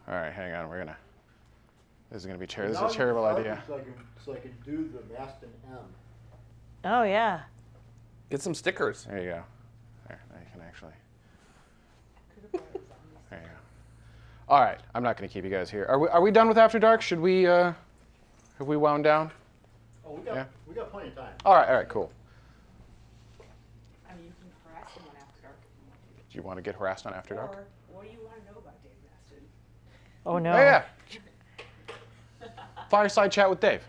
All right, hang on. This is gonna be terrible. This is a terrible idea. So I can do the Maston M. Oh yeah. Get some stickers. There you go. There, now you can actually. There you go. All right, I'm not gonna keep you guys here. Are we done with After Dark? Should we? Have we wound down? Oh, Yeah. we got plenty of time. All right, cool. I mean, you can harass him on After Dark if you want to. Do you want to get harassed on After Dark? Or what do you want to know about Dave Maston? Oh no. Oh, yeah. Fireside chat with Dave.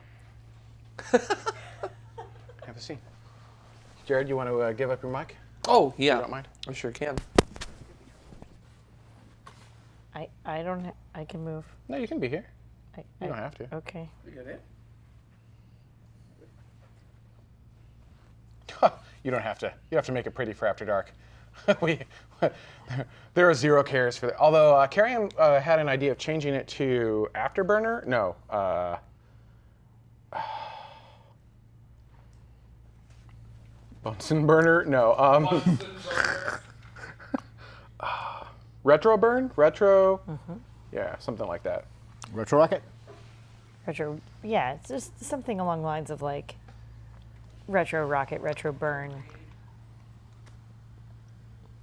Have a seat. Jared, you want to give up your mic? Oh, yeah. You don't mind? I sure can. I don't. I can move. No, you can be here. I You don't have to. Okay. You don't have to. You have to make it pretty for After Dark. There are zero cares for that. Although Carrie had an idea of changing it to Afterburner. No. Bunsen burner. No. Retro burn. Retro. Yeah, something like that. Retro Rocket? Retro. Yeah, it's just something along the lines of like retro rocket, retro burn,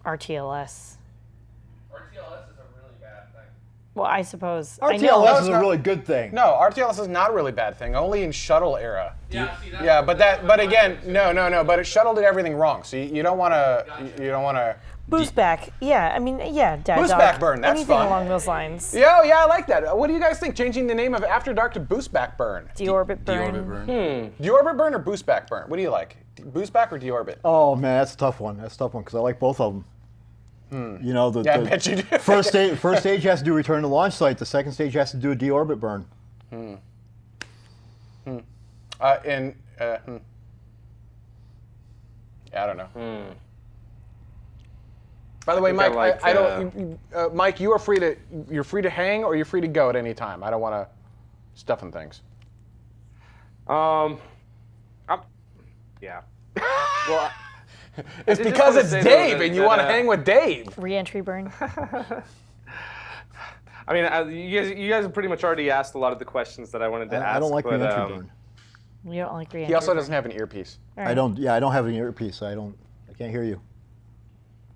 RTLS. RTLS is a really bad thing. Well, I suppose. I know. RTLS is a really good thing. No, RTLS is not a really bad thing. Only in shuttle era. Yeah, see, that's Yeah, but again, no. But it shuttle did everything wrong. So you don't want to. You don't want to. Boost back. Yeah, I mean, yeah, Dad Boost Dog. back burn, that's Anything fun. along those lines. Yeah, I like that. What do you guys think? Changing the name of After Dark to Boost Back Burn. Deorbit burn. Deorbit burn. Deorbit Burn or Boost Back Burn? What do you like? Boost Back or Deorbit? Oh man, that's a tough one. That's a tough one because I like both of them. You know, Yeah, I bet you do. first stage has to do return to launch site. The second stage has to do a deorbit burn. Yeah, I don't know. By the way, think I Mike, like, I don't. Mike, you're free to hang or you're free to go at any time. I don't want to stuff in things. Yeah. Well, It's did just because wanna it's say, Dave though, and you that, want to hang with Dave. Re-entry burn. I mean, you guys have pretty much already asked a lot of the questions that I wanted to ask. I don't like but, re-entry burn. You don't like re-entry. He also burn. doesn't have an earpiece. All I right. don't. Yeah, I don't have an earpiece. I can't hear you.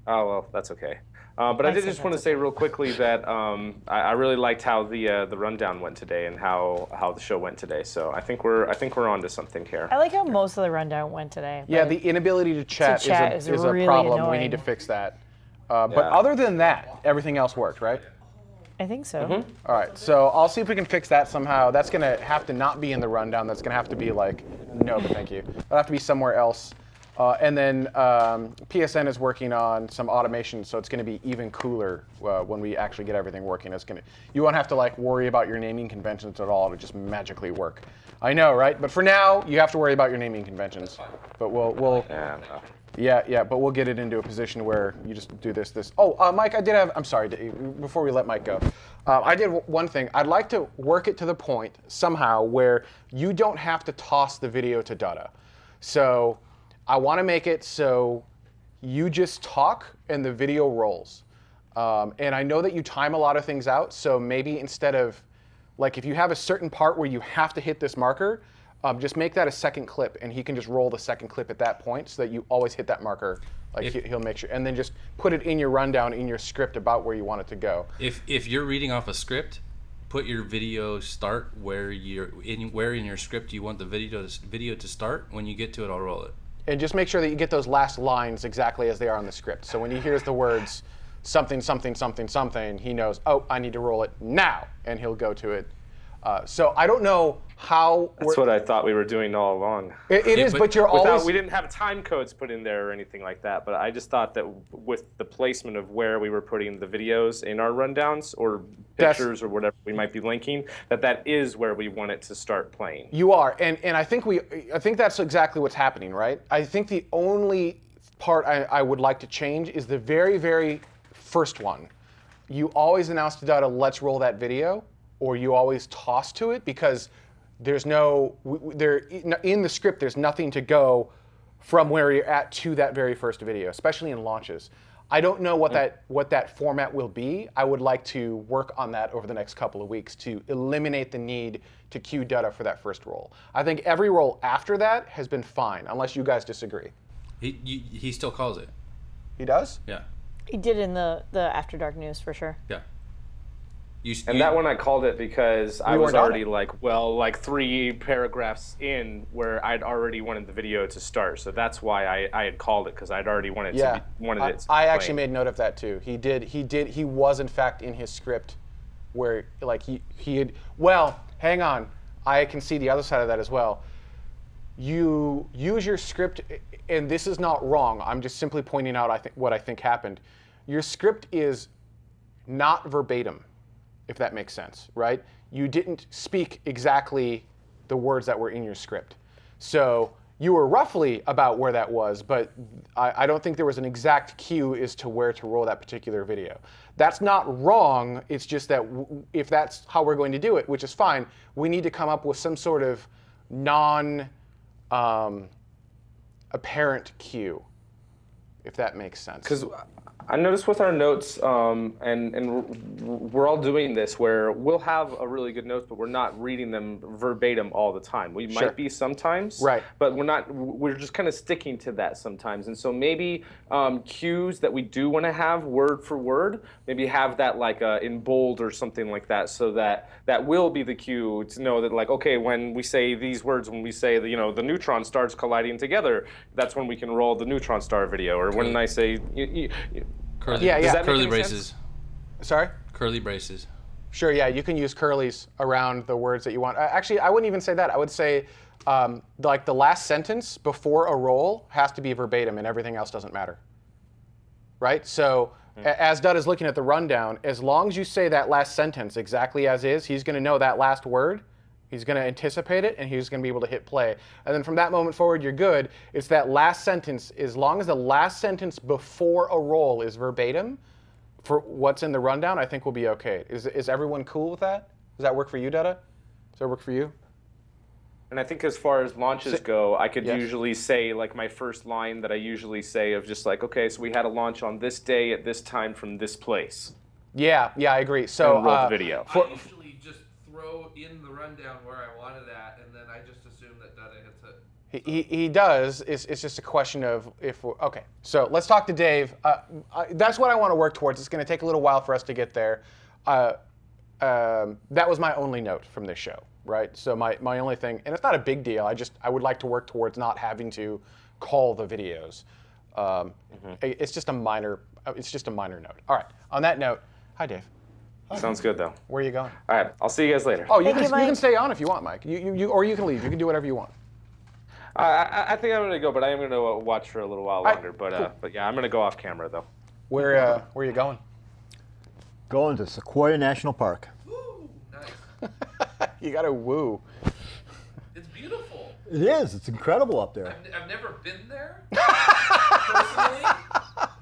Oh well, that's okay. But I I did said just want to that's say real quickly that I really liked how the rundown went today and how the show went today. So I think we're on to something here. I like how most of the rundown went today. Yeah, but the inability to chat, chat is is a really problem. We annoying. need to fix that. But Yeah. other than that, everything else worked, right? I think so. All right, so I'll see if we can fix that somehow. That's gonna have to not be in the rundown. That's gonna have to be like, no, but thank you. That'll have to be somewhere else. And then PSN is working on some automation, so it's gonna be even cooler when we actually get everything working. You won't have to like worry about your naming conventions at all. It'll just magically work. I know, right? But for now, you have to worry about your naming conventions. But we'll yeah, but we'll get it into a position where you just do this. Oh, Mike, I'm sorry, before we let Mike go. I did one thing. I'd like to work it to the point somehow where you don't have to toss the video to Dada. So I want to make it so you just talk and the video rolls. And I know that you time a lot of things out, so maybe instead of, like if you have a certain part where you have to hit this marker, just make that a second clip, and he can just roll the second clip at that point, so that you always hit that marker. Like he'll make sure, and then just put it in your rundown, in your script about where you want it to go. If you're reading off a script, put your video start where in your script you want the video to start. When you get to it, I'll roll it. And just make sure that you get those last lines exactly as they are on the script. So when he hears the words something, something, something, something, he knows, oh, I need to roll it now, and he'll go to it. So I don't know how. That's what I thought we were doing all along. It is, but you're always. We didn't have time codes put in there or anything like that, but I just thought that with the placement of where we were putting the videos in our rundowns or pictures or whatever we might be linking, that is where we want it to start playing. You are, and I think that's exactly what's happening, right? I think the only part I would like to change is the very, very first one. You always announce to Dutta, let's roll that video, or you always toss to it because there's no, in the script, there's nothing to go from where you're at to that very first video, especially in launches. I don't know what that format will be. I would like to work on that over the next couple of weeks to eliminate the need to cue Dutta for that first roll. I think every roll after that has been fine, unless you guys disagree. He still calls it. He does? Yeah. He did in the After Dark news for sure. Yeah. And that one I called it because I was weren't on already it. like 3 paragraphs in where I'd already wanted the video to start. So that's why I had called it, because I'd already wanted Yeah. it to I actually play. made note of that too. He was in fact in his script where like he had, well, hang on. I can see the other side of that as well. You use your script, and this is not wrong. I'm just simply pointing out what I think happened. Your script is not verbatim, if that makes sense, right? You didn't speak exactly the words that were in your script. So you were roughly about where that was, but I don't think there was an exact cue as to where to roll that particular video. That's not wrong, it's just that if that's how we're going to do it, which is fine, we need to come up with some sort of apparent cue, if that makes sense. Because I noticed with our notes, and we're all doing this, where we'll have a really good notes, but we're not reading them verbatim all the time. We Sure. might be sometimes, Right. but we're just kind of sticking to that sometimes. And so maybe cues that we do want to have word for word, maybe have that like in bold or something like that, so that will be the cue to know that, like, okay, when we say these words, when we say the neutron stars colliding together, that's when we can roll the neutron star video. Or when I say Curly, Yeah, yeah. Does that make curly any braces. sense? Sorry? Curly braces. Sure, yeah, you can use curlies around the words that you want. Actually, I wouldn't even say that. I would say like the last sentence before a roll has to be verbatim and everything else doesn't matter. Right? So as Dud is looking at the rundown, as long as you say that last sentence exactly as is, he's going to know that last word. He's going to anticipate it, and he's going to be able to hit play. And then from that moment forward, you're good. It's that last sentence. As long as the last sentence before a roll is verbatim for what's in the rundown, I think we'll be okay. Is everyone cool with that? Does that work for you, Dutta? Does that work for you? And I think as far as launches go, I could Yes. usually say like my first line that I usually say of just like, okay, so we had a launch on this day at this time from this place. Yeah, I agree. So And roll the video. I usually just throw in the rundown where I wanted at, and then I just assume that Dutta hits it. He does. It's just a question of if we're, okay. So let's talk to Dave. That's what I want to work towards. It's going to take a little while for us to get there. That was my only note from this show, right? So my only thing, and it's not a big deal. I would like to work towards not having to call the videos. It's just a minor. It's just a minor note. All right. On that note, hi Dave. Sounds good though. Where are you going? All right, I'll see you guys later. Oh, you Thank can you, you can Mike. stay on if you want, Mike. Or you can leave. You can do whatever you want. I think I'm gonna go, but I am gonna watch for a little while right, longer. But cool. but yeah, I'm gonna go off camera though. Where are you going? Going to Sequoia National Park. Woo! Nice. You got to woo. It's beautiful. It is. It's incredible up there. I've never been there personally,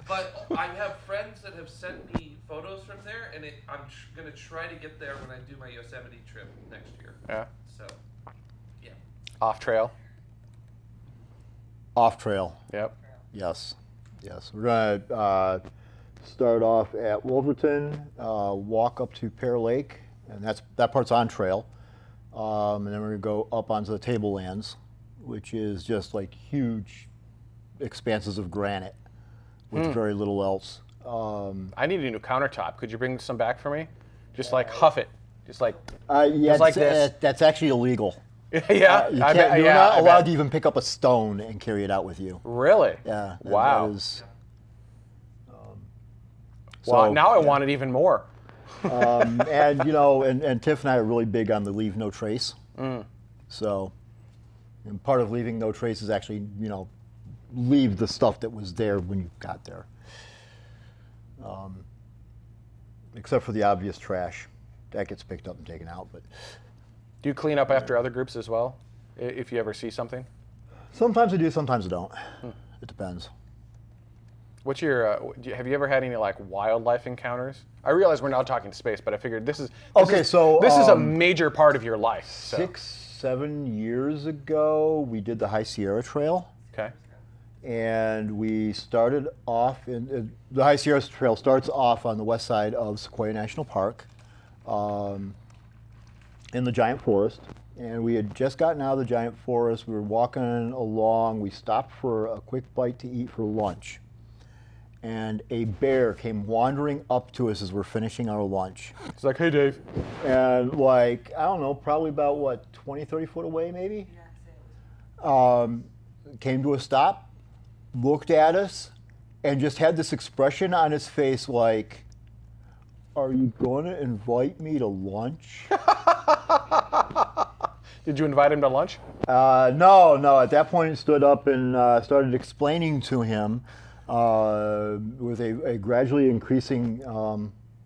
but I have friends that have sent me photos from there, and I'm going to try to get there when I do my Yosemite trip next year. Yeah. So, yeah. Off trail. Off trail. Yep. Yes. We're gonna start off at Wolverton, walk up to Pear Lake, and that part's on trail. And then we're gonna go up onto the Tablelands, which is just like huge expanses of granite with very little else. I need a new countertop. Could you bring some back for me? Just like huff it. Just like Yeah, like this. that's actually illegal. yeah. You I can't, bet, you're yeah, not I allowed bet. to even pick up a stone and carry it out with you. Really? Yeah. Wow. That is, Well, so- now I want it even more. and and Tiff and I are really big on the leave no trace. So, and part of leaving no trace is actually leave the stuff that was there when you got there. Except for the obvious trash, that gets picked up and taken out. But Do you clean up after other groups as well, if you ever see something? sometimes I do, sometimes I don't. It depends. What's your? Have you ever had any like wildlife encounters? I realize we're now talking space, but I figured this is this is a major part of your life. So. 6-7 years ago, we did the High Sierra Trail. Okay. And we started off the High Sierra Trail starts off on the west side of Sequoia National Park, in the giant forest. And we had just gotten out of the giant forest. We were walking along. We stopped for a quick bite to eat for lunch. And a bear came wandering up to us as we're finishing our lunch. It's like, hey, Dave. And like, I don't know, probably about what, 20, 30 foot away maybe? Came to a stop, looked at us, and just had this expression on his face like, are you going to invite me to lunch? Did you invite him to lunch? No. At that point, I stood up and started explaining to him with a gradually increasing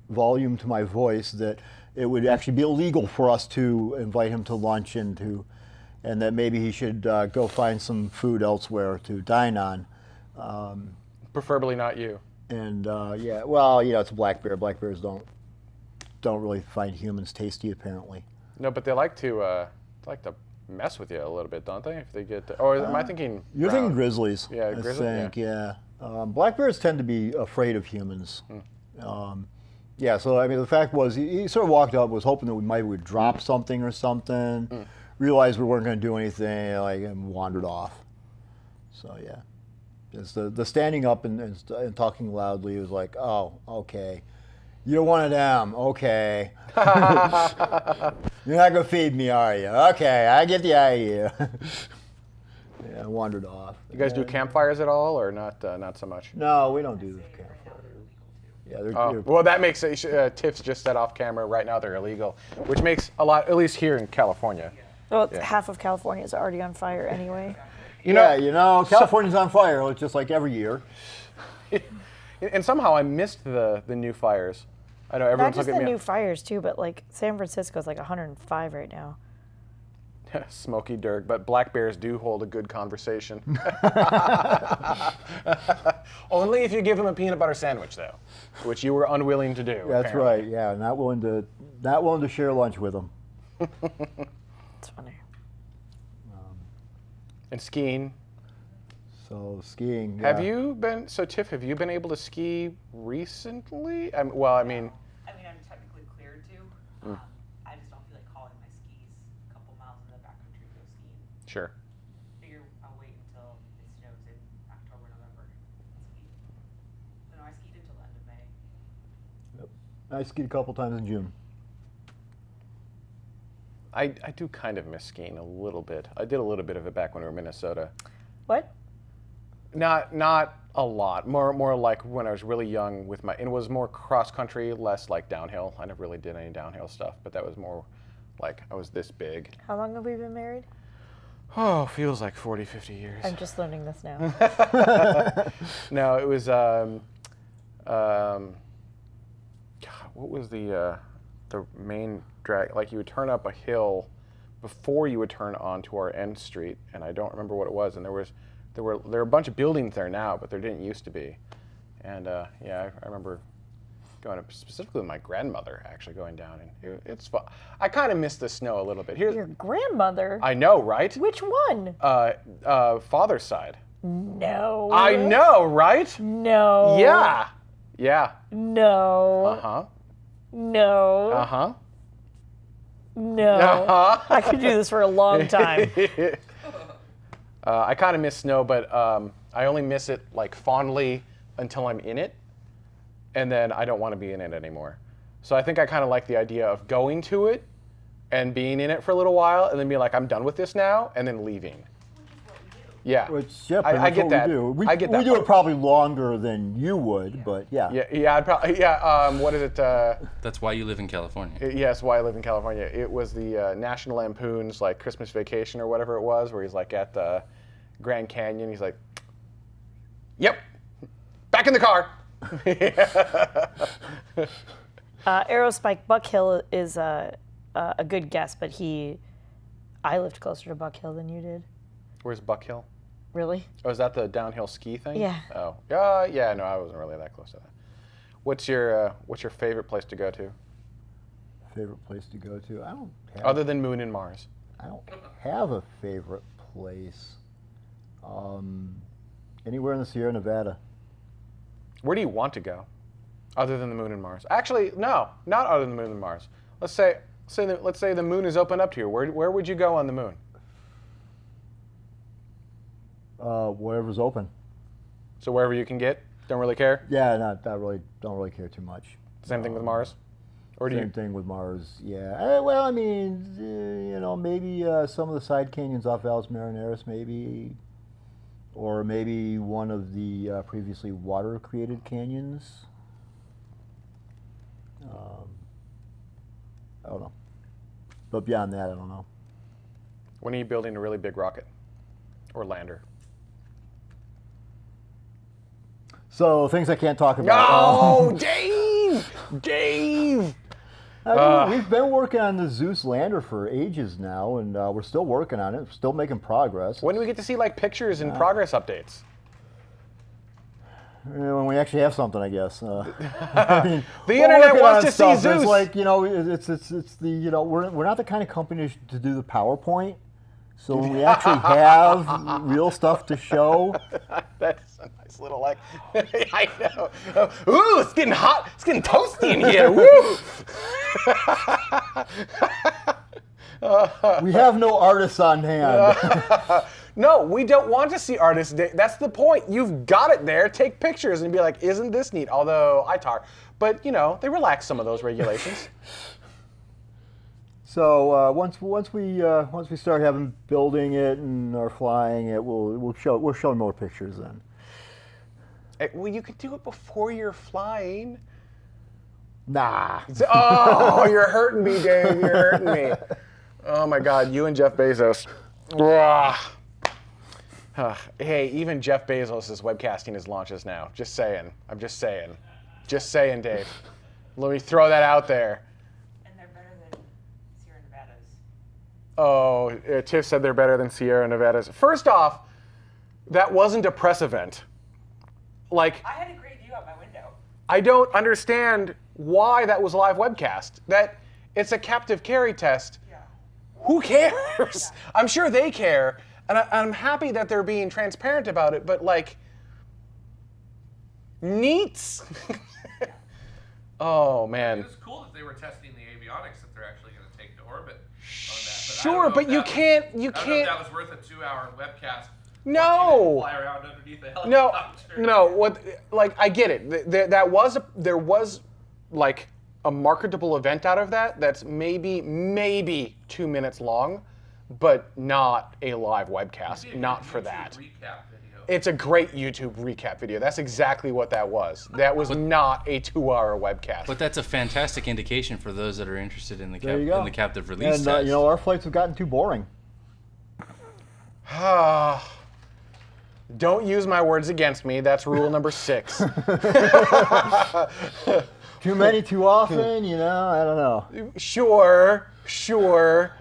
volume to my voice that it would actually be illegal for us to invite him to lunch and that maybe he should go find some food elsewhere to dine on. Preferably not you. And yeah, well, it's a black bear. Black bears don't really find humans tasty, apparently. No, but they like to mess with you a little bit, don't they? If they get, or am I thinking? You're thinking grizzlies. Yeah, I grizzly, think, yeah. Black bears tend to be afraid of humans. Yeah, so I mean, the fact was, he sort of walked up, was hoping that we might would drop something or something. Realized we weren't going to do anything, and wandered off. So yeah, it's the standing up and talking loudly was like, oh, okay. You're one of them, okay. You're not gonna feed me, are you? Okay, I get the idea. Yeah, I wandered off. You guys do campfires at all, or not? Not so much. No, we don't do the campfires. Yeah, they're Well, that makes Tiff's just said off camera. Right now, they're illegal, which makes a lot, at least here in California. Well, Yeah. half of California is already on fire anyway. California's on fire. It's just like every year. And somehow I missed the new fires. I know Not everyone's just looking the at me. new fires too, but like San Francisco's like 105 right now. Smoky Dirk, but black bears do hold a good conversation. Only if you give them a peanut butter sandwich, though, which you were unwilling to do. That's apparently. right. Yeah, not willing to share lunch with them. It's funny. And skiing. So skiing. Have yeah. you been? So Tiff, have you been able to ski recently? I mean, I mean, I'm technically cleared to. I just don't feel like hauling my skis a couple miles in the backcountry to go skiing. sure. Figure I'll wait until it snows in October, November. And ski. No, I skied until the end of May. I skied a couple times in June. I do kind of miss skiing a little bit. I did a little bit of it back when we were in Minnesota. What? Not a lot. More like when I was really young with my. It was more cross country, less like downhill. I never really did any downhill stuff, but that was more like I was this big. How long have we been married? Oh, feels like 40, 50 years. I'm just learning this now. No, it was. God, what was the main drag? Like you would turn up a hill before you would turn onto our end street, and I don't remember what it was. And there were a bunch of buildings there now, but there didn't used to be. And yeah, I remember going up specifically with my grandmother, actually going down, and it's fun. I kind of miss the snow a little bit. Here's Your grandmother? I know, right? Which one? Father's side. No. I know, right? No. Yeah. Yeah. No. Uh-huh. No. Uh-huh. No. Uh-huh. I could do this for a long time. I kind of miss snow, but I only miss it like fondly until I'm in it, and then I don't want to be in it anymore. So I think I kind of like the idea of going to it and being in it for a little while, and then being like, I'm done with this now, and then leaving. Yeah. Which, yeah, I get what that. we do. I get that We do part. it probably longer than you would, but yeah. Yeah, I'd probably, yeah, what is it? That's why you live in California. Yes, why I live in California. It was the National Lampoon's like Christmas Vacation or whatever it was, where he's like at the Grand Canyon. He's like, "Yep, back in the car." Aerospike Buck Hill is a good guess, but I lived closer to Buck Hill than you did. Where's Buck Hill? Really? Oh, is that the downhill ski thing? Yeah. Oh, yeah. No, I wasn't really that close to that. What's your favorite place to go to, Favorite place to go to? other than Moon and Mars? I don't have a favorite place. Anywhere in the Sierra Nevada. Where do you want to go, other than the Moon and Mars? Actually, no, not other than the Moon and Mars. Let's say the Moon is open up to you. Where would you go on the Moon? Whatever's open. So wherever you can get. Don't really care. Yeah, not really. Don't really care too much. Same thing with Mars. Or do Same you? thing with Mars. Yeah. Well, I mean, maybe some of the side canyons off Valles Marineris, maybe, or maybe one of the previously water-created canyons. I don't know. But beyond that, I don't know. When are you building a really big rocket or lander? So things I can't talk about. No, Dave! Dave! We've been working on the Zeus lander for ages now, and we're still working on it. Still making progress. When do we get to see like pictures and progress updates? When we actually have something, I guess. I mean, The we're internet working wants on to see stuff. Zeus. It's like it's the we're not the kind of company to do the PowerPoint. So when we actually have real stuff to show, That's a nice little like. I know. Ooh, it's getting hot. It's getting toasty in here. Woo! we have no artists on hand. No, we don't want to see artists. That's the point. You've got it there. Take pictures and be like, "Isn't this neat?" Although I talk, but they relax some of those regulations. So once we start having building it and are flying it, we'll show more pictures then. Well, you could do it before you're flying. Nah. Oh, you're hurting me, Dave. You're hurting me. Oh my God, you and Jeff Bezos. Hey, even Jeff Bezos is webcasting his launches now. Just saying. I'm just saying. Just saying, Dave. Let me throw that out there. And they're better than Sierra Nevadas. Oh, Tiff said they're better than Sierra Nevadas. First off, that wasn't a press event. Like, I had a great view out my window. I don't understand why that was a live webcast. That it's a captive carry test. Yeah. Who cares? I'm sure they care, and I'm happy that they're being transparent about it. But like, neat. Oh man. It was cool that they were testing the avionics that they're actually going to take to orbit on that. Sure, but you can't. I don't know if that was worth a 2-hour webcast. No. Fly around underneath the No, helicopter. no. What? Like, I get it. There was like a marketable event out of that. That's maybe 2 minutes long, but not a live webcast. It'd be a Not good for YouTube that. Recap video. It's a great YouTube recap video. That's exactly what that was. That was not a 2-hour webcast. But that's a fantastic indication for those that are interested in the There you go. in the captive release And test. our flights have gotten too boring. Don't use my words against me. That's rule number 6. Too many, too often. I don't know. Sure.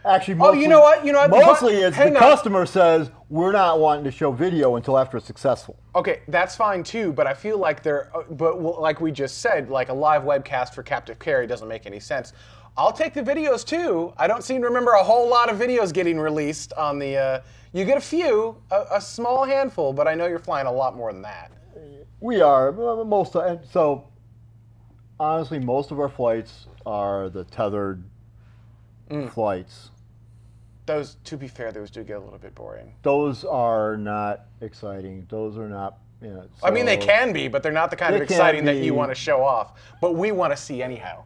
Actually, Oh, mostly, you know what? Mostly, it's the Hang on. customer says we're not wanting to show video until after it's successful. Okay, that's fine too, but I feel like like we just said, like a live webcast for captive carry doesn't make any sense. I'll take the videos too. I don't seem to remember a whole lot of videos getting released on the. You get a few, a small handful, but I know you're flying a lot more than that. We are so. Honestly, most of our flights are the tethered flights. Those, to be fair, those do get a little bit boring. Those are not exciting. Those are not. I mean, they so- can be, but they're not the kind of They can exciting that be. you want to show off. But we want to see anyhow.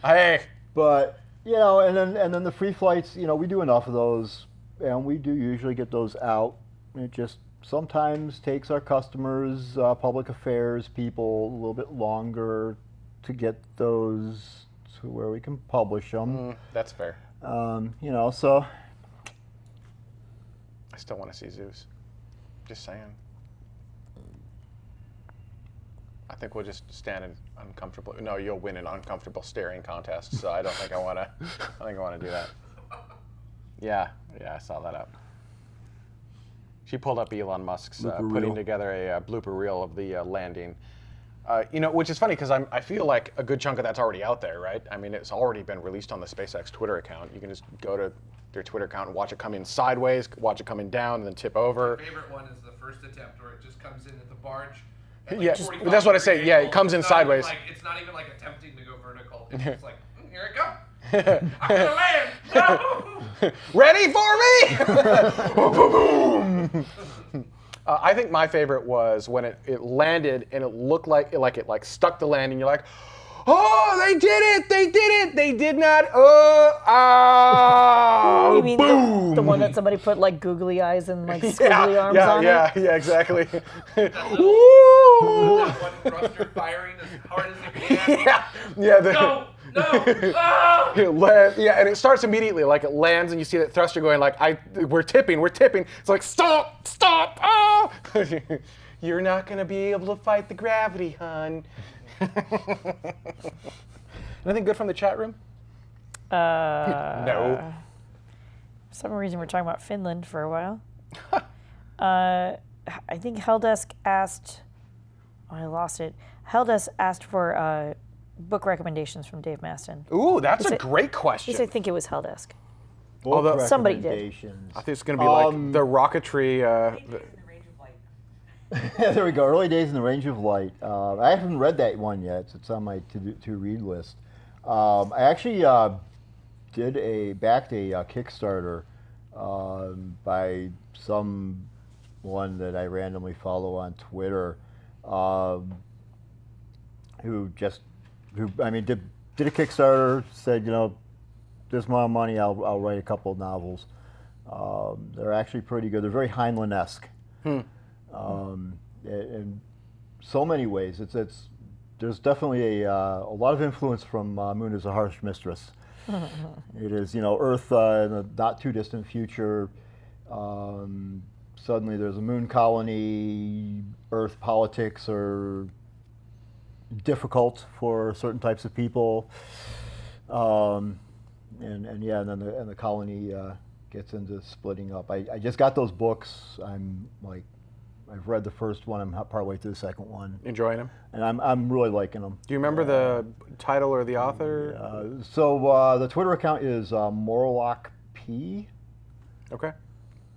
Hey. But and then the free flights. We do enough of those, and we do usually get those out. It just sometimes takes our customers, public affairs people, a little bit longer to get those to where we can publish them. That's fair. So I still want to see Zeus. Just saying. I think we'll just stand in uncomfortable. No, you'll win an uncomfortable staring contest. So I don't think I want to. I think I want to do that. Yeah, I saw that up. She pulled up Elon Musk's Blooper putting reel. together a blooper reel of the landing. Which is funny because I feel like a good chunk of that's already out there, right? I mean, it's already been released on the SpaceX Twitter account. You can just go to their Twitter account and watch it come in sideways, watch it coming down, and then tip over. My favorite one is the first attempt where it just comes in at the barge. Yeah, that's what I say. Yeah, it comes in sideways. It's not even like attempting to go vertical. It's just like, here it comes. I'm gonna land. No! Ready for me? I think my favorite was when it landed and it looked like it stuck the landing. You're like, oh, they did it! They did it! They did not. You mean the one that somebody put like googly eyes and like squiggly arms on it? Yeah, exactly. That Woo! one thruster firing as hard as it can. Yeah. No! Ah! It and it starts immediately. Like it lands, and you see that thruster going like, we're tipping. It's like, stop! Ah! You're not gonna be able to fight the gravity, hon. Anything good from the chat room? No. For some reason, we're talking about Finland for a while. I think Heldesk asked. Oh, I lost it. Heldesk asked for book recommendations from Dave Maston. Ooh, that's a it- great At question. least I think it was Heldesk. Although somebody did. Recommendations. I think it's gonna be like the rocketry. In the range of light. There we go. Early Days in the Range of Light. I haven't read that one yet. It's on my to read list. I actually backed a Kickstarter by someone that I randomly follow on Twitter, who did a Kickstarter. Said, this amount of money, I'll write a couple of novels. They're actually pretty good. They're very Heinlein-esque. In so many ways. There's definitely a lot of influence from Moon is a Harsh Mistress. It is, Earth in a not too distant future. Suddenly there's a moon colony. Earth politics are difficult for certain types of people. And then the colony gets into splitting up. I just got those books. I've read the first one. I'm partway through the second one, Enjoying them. and I'm really liking them. Do you remember the title or the author? So the Twitter account is Morlock P. Okay.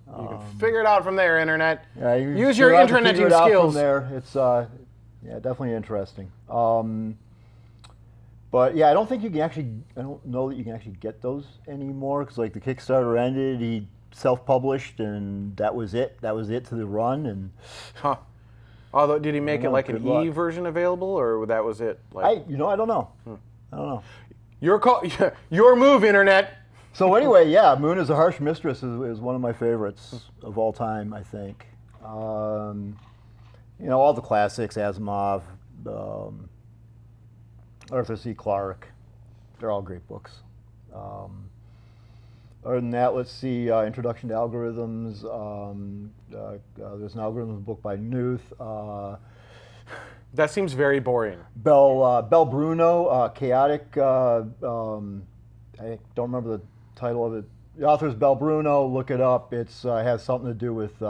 You can figure it out from there, internet. Yeah, you Use still your have to figure interneting it out skills. from there. It's definitely interesting. But yeah, I don't know that you can actually get those anymore because like the Kickstarter ended, he self-published and that was it. That was it to the run and. Huh. Although, did he make it like an good luck. E version available, or that was it? Like, I don't know. I don't know. your call, your move, internet. So anyway, yeah, Moon is a Harsh Mistress is one of my favorites of all time, I think. All the classics, Asimov, Arthur C. Clarke, they're all great books. Other than that, let's see, Introduction to Algorithms, there's an algorithms book by Knuth. That seems very boring. Bell Bruno, Chaotic, I don't remember the title of it. The author is Bell Bruno, look it up. It's has something to do with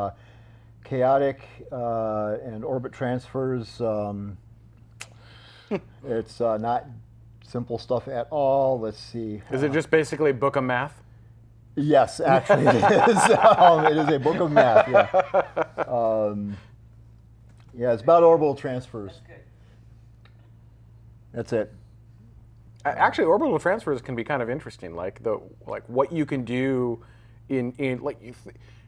chaotic and orbit transfers. It's not simple stuff at all. Let's see. Is it just basically a book of math? Yes, actually it is. It is a book of math, yeah. It's about orbital transfers. That's good. That's it. Actually, orbital transfers can be kind of interesting. Like what you can do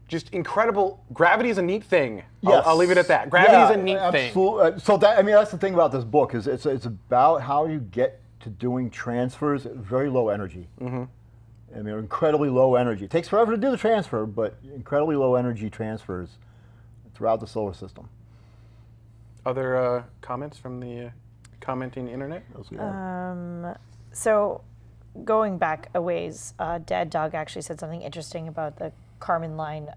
just incredible. Gravity is a neat thing. Yes. I'll leave it at that. Gravity is a neat thing. Absolutely. So that's the thing about this book is it's about how you get to doing transfers at very low energy. Mm-hmm. I mean, incredibly low energy. It takes forever to do the transfer, but incredibly low energy transfers throughout the solar system. Other comments from the commenting internet? So, going back a ways, Dad Dog actually said something interesting about the Kármán line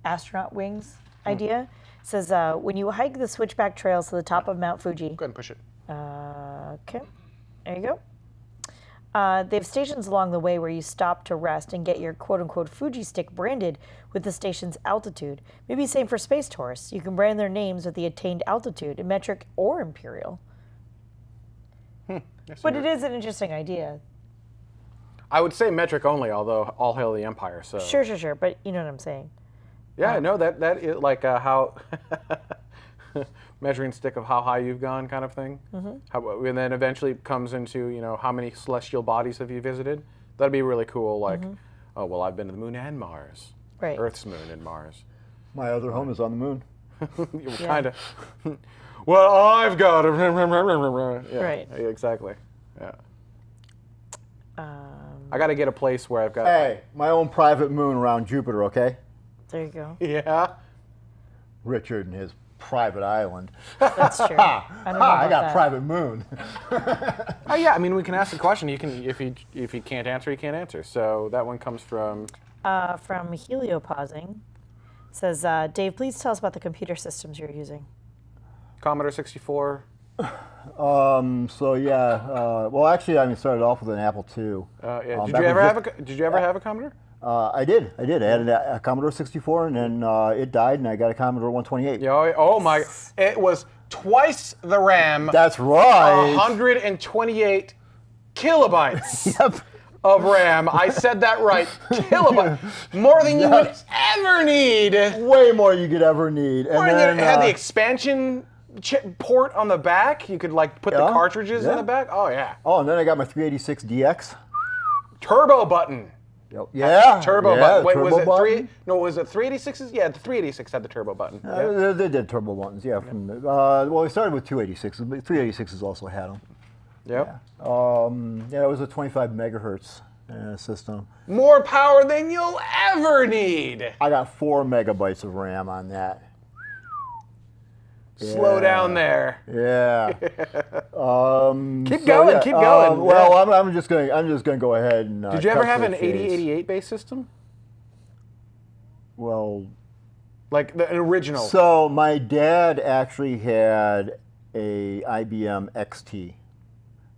astronaut wings idea. It says, when you hike the switchback trails to the top of Mount Fuji. Go ahead and push it. Okay, there you go. They have stations along the way where you stop to rest and get your quote-unquote Fuji stick branded with the station's altitude. Maybe same for space tourists. You can brand their names with the attained altitude, in metric or imperial. But it is an interesting idea. I would say metric only, although all hail the empire. So Sure, but you know what I'm saying. yeah, no, that is like how measuring stick of how high you've gone, kind of thing. Mm-hmm. And then eventually it comes into how many celestial bodies have you visited? That'd be really cool. Like, oh well, I've been to the moon and Mars. Right. Earth's moon and Mars. My other home is on the moon. Kind of. Well, I've got a yeah, Right. Exactly. Yeah. I got to get a place where I've got. Hey, my own private moon around Jupiter, okay? There you go. Yeah. Richard and his private island. That's true. I don't know I about got that. private moon. Oh yeah. I mean, we can ask the question. You can, if he can't answer, he can't answer. So that one comes from. From Heliopausing. Says, Dave, please tell us about the computer systems you're using. Commodore 64. So yeah, well actually I started off with an Apple II. Yeah. Did back you ever when have a? Did you ever have a Commodore? I did. I had a Commodore 64 and then it died and I got a Commodore 128. Yeah. Oh my! It was twice the RAM. That's right. 128 kilobytes. Yep. Of RAM. I said that right. Kilobyte. More than you would ever need. Way more you could ever need. And Then, it had the expansion port on the back. You could like put the cartridges in the back. Oh yeah. Oh, and then I got my 386DX. Turbo button. Yep. Yeah. Turbo yeah, button. Wait, turbo was it button. three? No, was it 386s? Yeah, the 386 had the turbo button. They did turbo buttons, yeah. Well, we started with 286s, but 386s also had them. Yep. Yeah, it was a 25 megahertz system. More power than you'll ever need. I got 4 megabytes of RAM on that. Slow down there. Yeah. Keep going. Keep going. Well, I'm just gonna go ahead and. Did you ever cut have to an the chase. 8088 base system? Well, Like an original. so my dad actually had a IBM XT,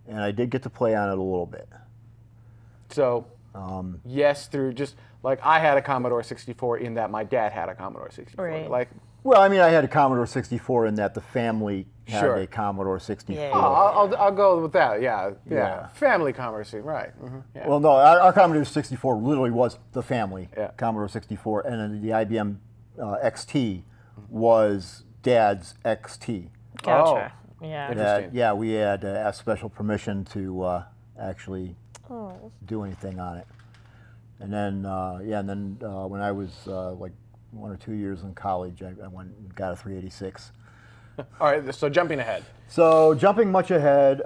and I did get to play on it a little bit. So, yes, through just like I had a Commodore 64 in that my dad had a Commodore 64. Right. Like, Well, I mean, I had a Commodore 64 in that the family had Sure. a Commodore 64. Yeah. I'll go with that. Yeah. Yeah. Family Commodore, right? Yeah. Well, no, our Commodore 64 literally was the family Yeah. Commodore 64, and then the IBM XT was Dad's XT. Gotcha. Yeah. Interesting. Yeah, we had to ask special permission to actually do anything on it. And then, when I was like 1 or 2 years in college, I went and got a 386. All right. So jumping ahead. So jumping much ahead.